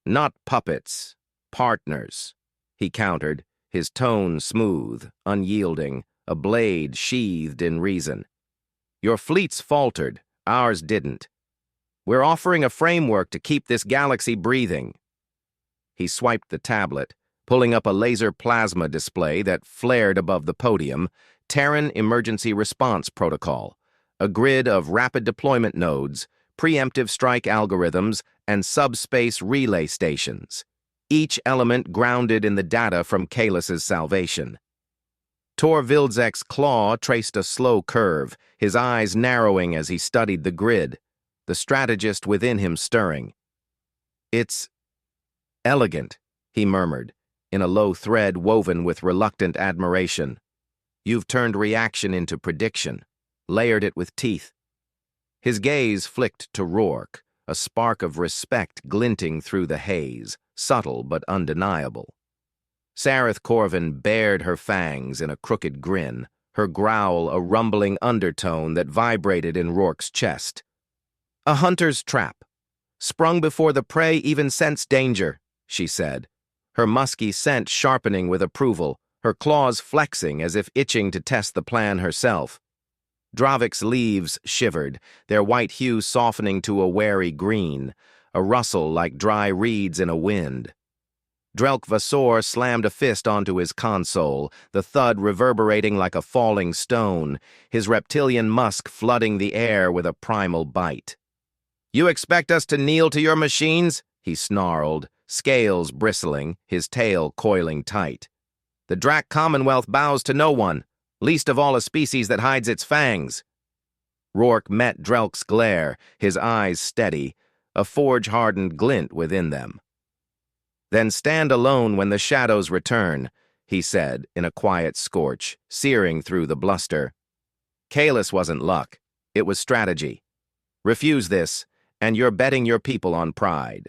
"Not puppets. Partners," he countered, his tone smooth, unyielding, a blade sheathed in reason. "Your fleets faltered, ours didn't. We're offering a framework to keep this galaxy breathing." He swiped the tablet, pulling up a laser plasma display that flared above the podium, Terran Emergency Response Protocol, a grid of rapid deployment nodes, preemptive strike algorithms, and subspace relay stations, each element grounded in the data from Kalis's salvation. Tor Vildzek's claw traced a slow curve, his eyes narrowing as he studied the grid, the strategist within him stirring. "It's elegant," he murmured, in a low thread woven with reluctant admiration. "You've turned reaction into prediction, layered it with teeth." His gaze flicked to Rourke, a spark of respect glinting through the haze, subtle but undeniable. Sareth Corvin bared her fangs in a crooked grin, her growl a rumbling undertone that vibrated in Rourke's chest. "A hunter's trap. Sprung before the prey even sensed danger," she said, her musky scent sharpening with approval, her claws flexing as if itching to test the plan herself. Dravik's leaves shivered, their white hue softening to a wary green, a rustle like dry reeds in a wind. Drelk Vassor slammed a fist onto his console, the thud reverberating like a falling stone, his reptilian musk flooding the air with a primal bite. "You expect us to kneel to your machines?" he snarled, scales bristling, his tail coiling tight. "The Drac Commonwealth bows to no one, least of all a species that hides its fangs." Rourke met Drelk's glare, his eyes steady, a forge-hardened glint within them. "Then stand alone when the shadows return," he said in a quiet scorch, searing through the bluster. "Kalis wasn't luck, it was strategy. Refuse this, and you're betting your people on pride."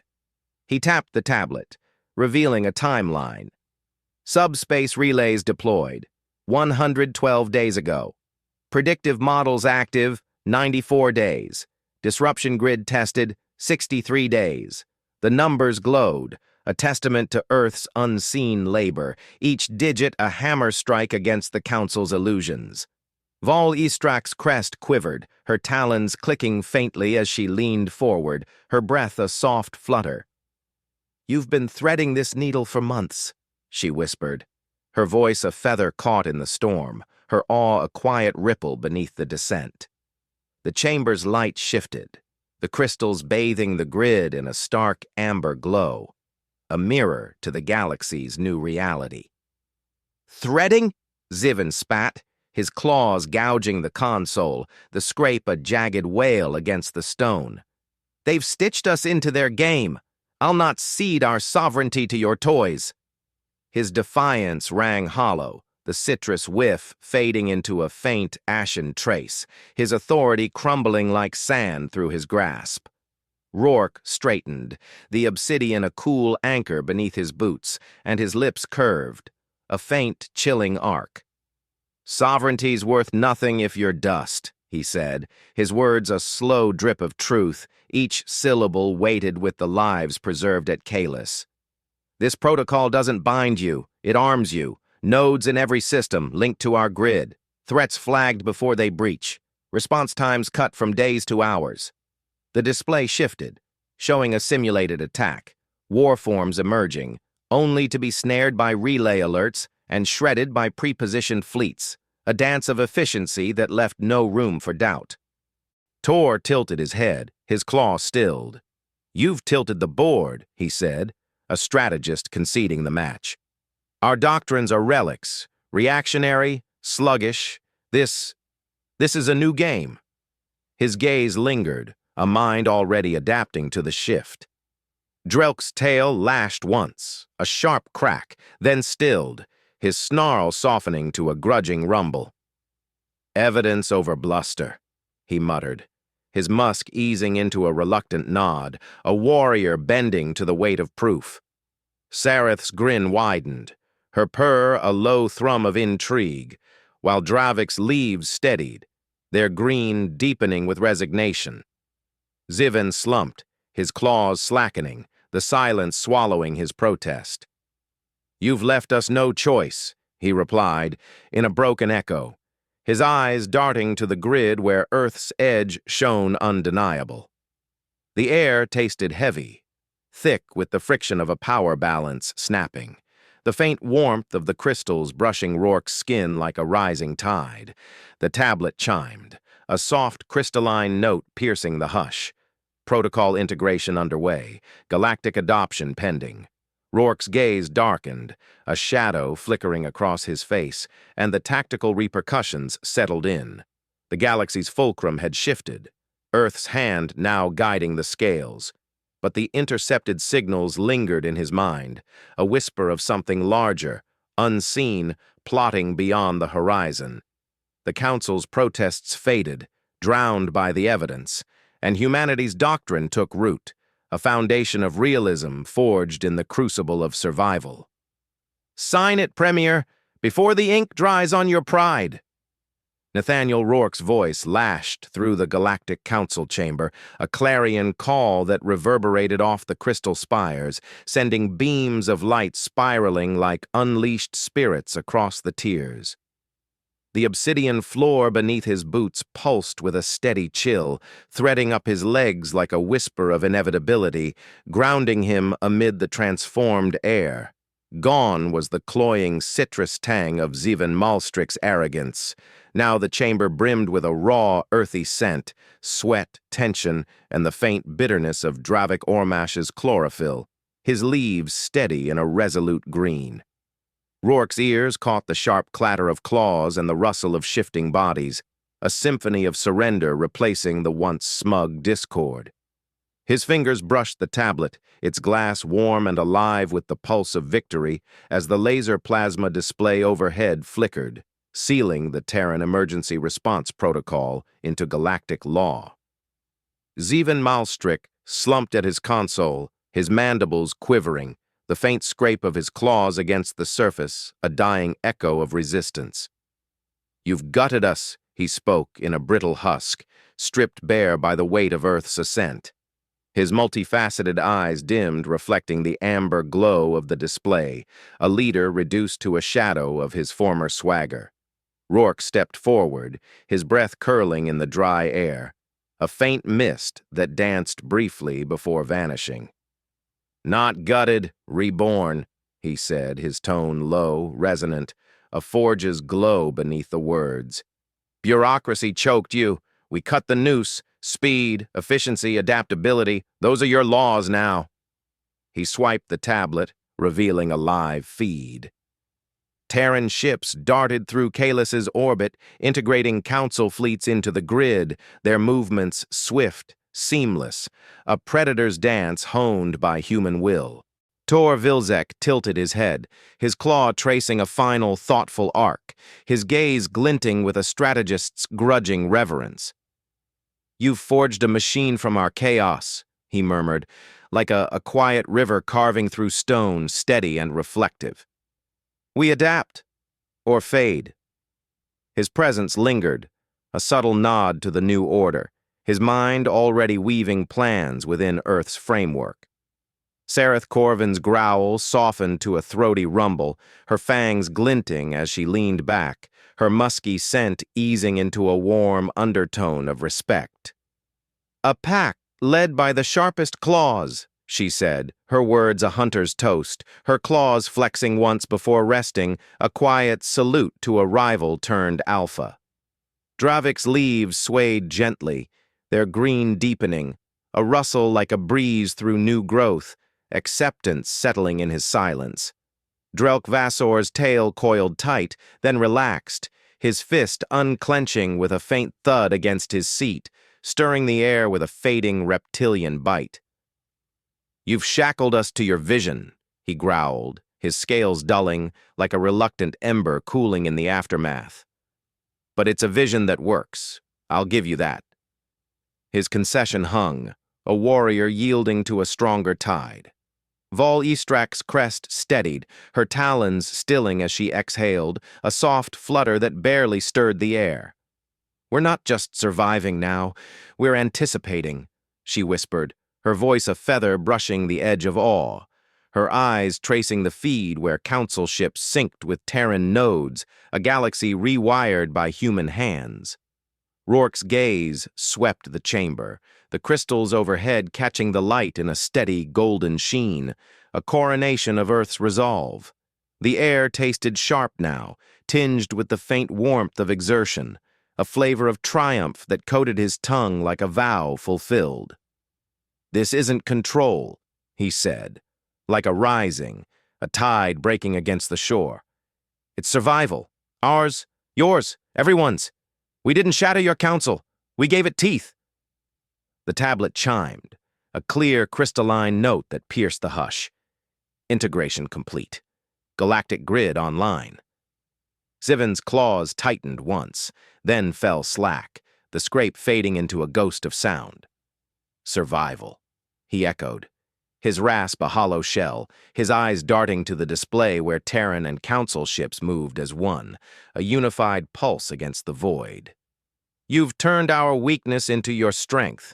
He tapped the tablet, revealing a timeline. Subspace relays deployed, 112 days ago. Predictive models active, 94 days. Disruption grid tested, 63 days. The numbers glowed, a testament to Earth's unseen labor, each digit a hammer strike against the Council's illusions. Vol Istrak's crest quivered, her talons clicking faintly as she leaned forward, her breath a soft flutter. "You've been threading this needle for months," she whispered, her voice a feather caught in the storm, her awe a quiet ripple beneath the descent. The chamber's light shifted, the crystals bathing the grid in a stark amber glow, a mirror to the galaxy's new reality. "Threading?" Zivin spat, his claws gouging the console, the scrape a jagged wail against the stone. "They've stitched us into their game. I'll not cede our sovereignty to your toys." His defiance rang hollow, the citrus whiff fading into a faint, ashen trace, his authority crumbling like sand through his grasp. Rourke straightened, the obsidian a cool anchor beneath his boots, and his lips curved, a faint, chilling arc. "Sovereignty's worth nothing if you're dust," he said, his words a slow drip of truth, each syllable weighted with the lives preserved at Kalis. "This protocol doesn't bind you, it arms you. Nodes in every system linked to our grid. Threats flagged before they breach. Response times cut from days to hours." The display shifted, showing a simulated attack, war forms emerging, only to be snared by relay alerts and shredded by pre-positioned fleets, a dance of efficiency that left no room for doubt. Tor tilted his head, his claw stilled. "You've tilted the board," he said, a strategist conceding the match. "Our doctrines are relics, reactionary, sluggish. This is a new game." His gaze lingered, a mind already adapting to the shift. Drelk's tail lashed once, a sharp crack, then stilled, his snarl softening to a grudging rumble. "Evidence over bluster," he muttered, his musk easing into a reluctant nod, a warrior bending to the weight of proof. Sareth's grin widened, her purr a low thrum of intrigue, while Dravik's leaves steadied, their green deepening with resignation. Zivin slumped, his claws slackening, the silence swallowing his protest. "You've left us no choice," he replied, in a broken echo, his eyes darting to the grid where Earth's edge shone undeniable. The air tasted heavy, thick with the friction of a power balance snapping, the faint warmth of the crystals brushing Rourke's skin like a rising tide. The tablet chimed, a soft crystalline note piercing the hush. Protocol integration underway, galactic adoption pending. Rourke's gaze darkened, a shadow flickering across his face, and the tactical repercussions settled in. The galaxy's fulcrum had shifted, Earth's hand now guiding the scales. But the intercepted signals lingered in his mind, a whisper of something larger, unseen, plotting beyond the horizon. The Council's protests faded, drowned by the evidence, and humanity's doctrine took root, a foundation of realism forged in the crucible of survival. "Sign it, Premier, before the ink dries on your pride." Nathaniel Rourke's voice lashed through the Galactic Council chamber, a clarion call that reverberated off the crystal spires, sending beams of light spiraling like unleashed spirits across the tiers. The obsidian floor beneath his boots pulsed with a steady chill, threading up his legs like a whisper of inevitability, grounding him amid the transformed air. Gone was the cloying citrus tang of Zeven Malstrick's arrogance. Now the chamber brimmed with a raw, earthy scent, sweat, tension, and the faint bitterness of Dravik Ormash's chlorophyll, his leaves steady in a resolute green. Rourke's ears caught the sharp clatter of claws and the rustle of shifting bodies, a symphony of surrender replacing the once smug discord. His fingers brushed the tablet, its glass warm and alive with the pulse of victory, as the laser plasma display overhead flickered, sealing the Terran Emergency Response Protocol into galactic law. Zeven Malstrick slumped at his console, his mandibles quivering, the faint scrape of his claws against the surface, a dying echo of resistance. "You've gutted us," he spoke in a brittle husk, stripped bare by the weight of Earth's ascent. His multifaceted eyes dimmed, reflecting the amber glow of the display, a leader reduced to a shadow of his former swagger. Rourke stepped forward, his breath curling in the dry air, a faint mist that danced briefly before vanishing. "Not gutted, reborn," he said, his tone low, resonant, a forge's glow beneath the words. "Bureaucracy choked you. We cut the noose. Speed, efficiency, adaptability, those are your laws now." He swiped the tablet, revealing a live feed. Terran ships darted through Kalis's orbit, integrating Council fleets into the grid, their movements swift, seamless, a predator's dance honed by human will. Tor Vilzek tilted his head, his claw tracing a final, thoughtful arc, his gaze glinting with a strategist's grudging reverence. "You've forged a machine from our chaos," he murmured, like a quiet river carving through stone, steady and reflective. "We adapt, or fade." His presence lingered, a subtle nod to the new order, his mind already weaving plans within Earth's framework. Sareth Corvin's growl softened to a throaty rumble, her fangs glinting as she leaned back, her musky scent easing into a warm undertone of respect. "A pack led by the sharpest claws," she said, her words a hunter's toast, her claws flexing once before resting, a quiet salute to a rival turned alpha. Dravik's leaves swayed gently, their green deepening, a rustle like a breeze through new growth, acceptance settling in his silence. Drelk Vassor's tail coiled tight, then relaxed, his fist unclenching with a faint thud against his seat, stirring the air with a fading reptilian bite. "You've shackled us to your vision," he growled, his scales dulling, like a reluctant ember cooling in the aftermath. "But it's a vision that works. I'll give you that." His concession hung, a warrior yielding to a stronger tide. Vol Istrak's crest steadied, her talons stilling as she exhaled, a soft flutter that barely stirred the air. "We're not just surviving now, we're anticipating," she whispered, her voice a feather brushing the edge of awe, her eyes tracing the feed where Council ships synced with Terran nodes, a galaxy rewired by human hands. Rourke's gaze swept the chamber, the crystals overhead catching the light in a steady golden sheen, a coronation of Earth's resolve. The air tasted sharp now, tinged with the faint warmth of exertion, a flavor of triumph that coated his tongue like a vow fulfilled. "This isn't control," he said, like a rising, a tide breaking against the shore. "It's survival. Ours, yours, everyone's. We didn't shatter your council. We gave it teeth." The tablet chimed, a clear, crystalline note that pierced the hush. Integration complete. Galactic grid online. Zeven's claws tightened once, then fell slack, the scrape fading into a ghost of sound. Survival, he echoed, his rasp a hollow shell, his eyes darting to the display where Terran and Council ships moved as one, a unified pulse against the void. You've turned our weakness into your strength.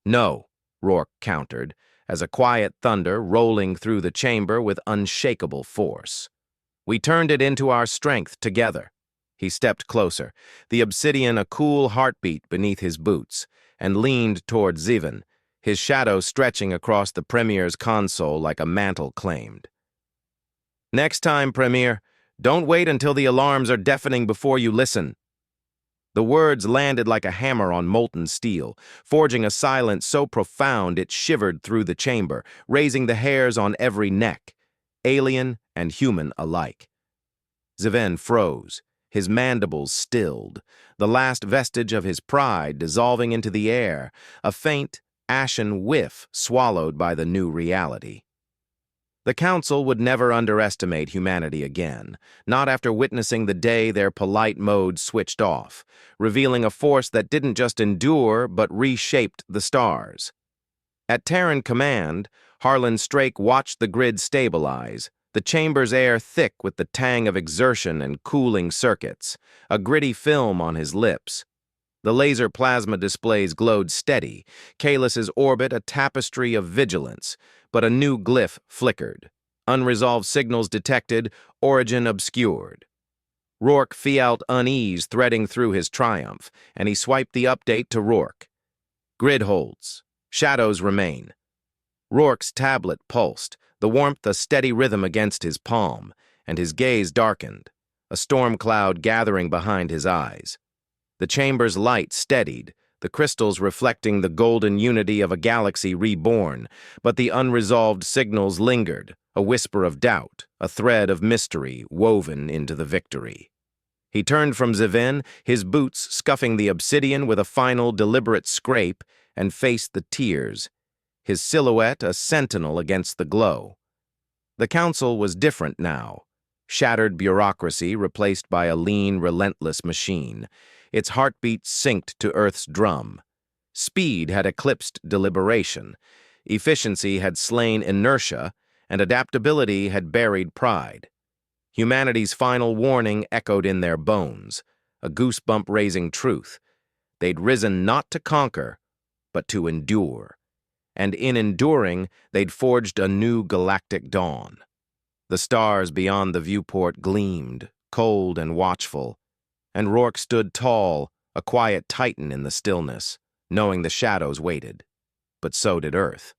No, Rourke countered, as a quiet thunder rolling through the chamber with unshakable force. We turned it into our strength together. He stepped closer, the obsidian a cool heartbeat beneath his boots, and leaned toward Zivan, his shadow stretching across the Premier's console like a mantle claimed. Next time, Premier, don't wait until the alarms are deafening before you listen. The words landed like a hammer on molten steel, forging a silence so profound it shivered through the chamber, raising the hairs on every neck, alien and human alike. Zivan froze, his mandibles stilled, the last vestige of his pride dissolving into the air, a faint, ashen whiff swallowed by the new reality. The Council would never underestimate humanity again, not after witnessing the day their polite mode switched off, revealing a force that didn't just endure but reshaped the stars. At Terran command, Harlan Strake watched the grid stabilize, the chamber's air thick with the tang of exertion and cooling circuits, a gritty film on his lips. The laser plasma displays glowed steady, Kalis's orbit a tapestry of vigilance, but a new glyph flickered. Unresolved signals detected, origin obscured. Rourke felt unease threading through his triumph, and he swiped the update to Rourke. Grid holds. Shadows remain. Rourke's tablet pulsed, the warmth a steady rhythm against his palm, and his gaze darkened, a storm cloud gathering behind his eyes. The chamber's light steadied, the crystals reflecting the golden unity of a galaxy reborn, but the unresolved signals lingered, a whisper of doubt, a thread of mystery woven into the victory. He turned from Zivan, his boots scuffing the obsidian with a final deliberate scrape, and faced the tears, his silhouette a sentinel against the glow. The Council was different now, shattered bureaucracy replaced by a lean, relentless machine, its heartbeat synced to Earth's drum. Speed had eclipsed deliberation, efficiency had slain inertia, and adaptability had buried pride. Humanity's final warning echoed in their bones, a goosebump-raising truth. They'd risen not to conquer, but to endure. And in enduring, they'd forged a new galactic dawn. The stars beyond the viewport gleamed, cold and watchful, and Rourke stood tall, a quiet titan in the stillness, knowing the shadows waited. But so did Earth.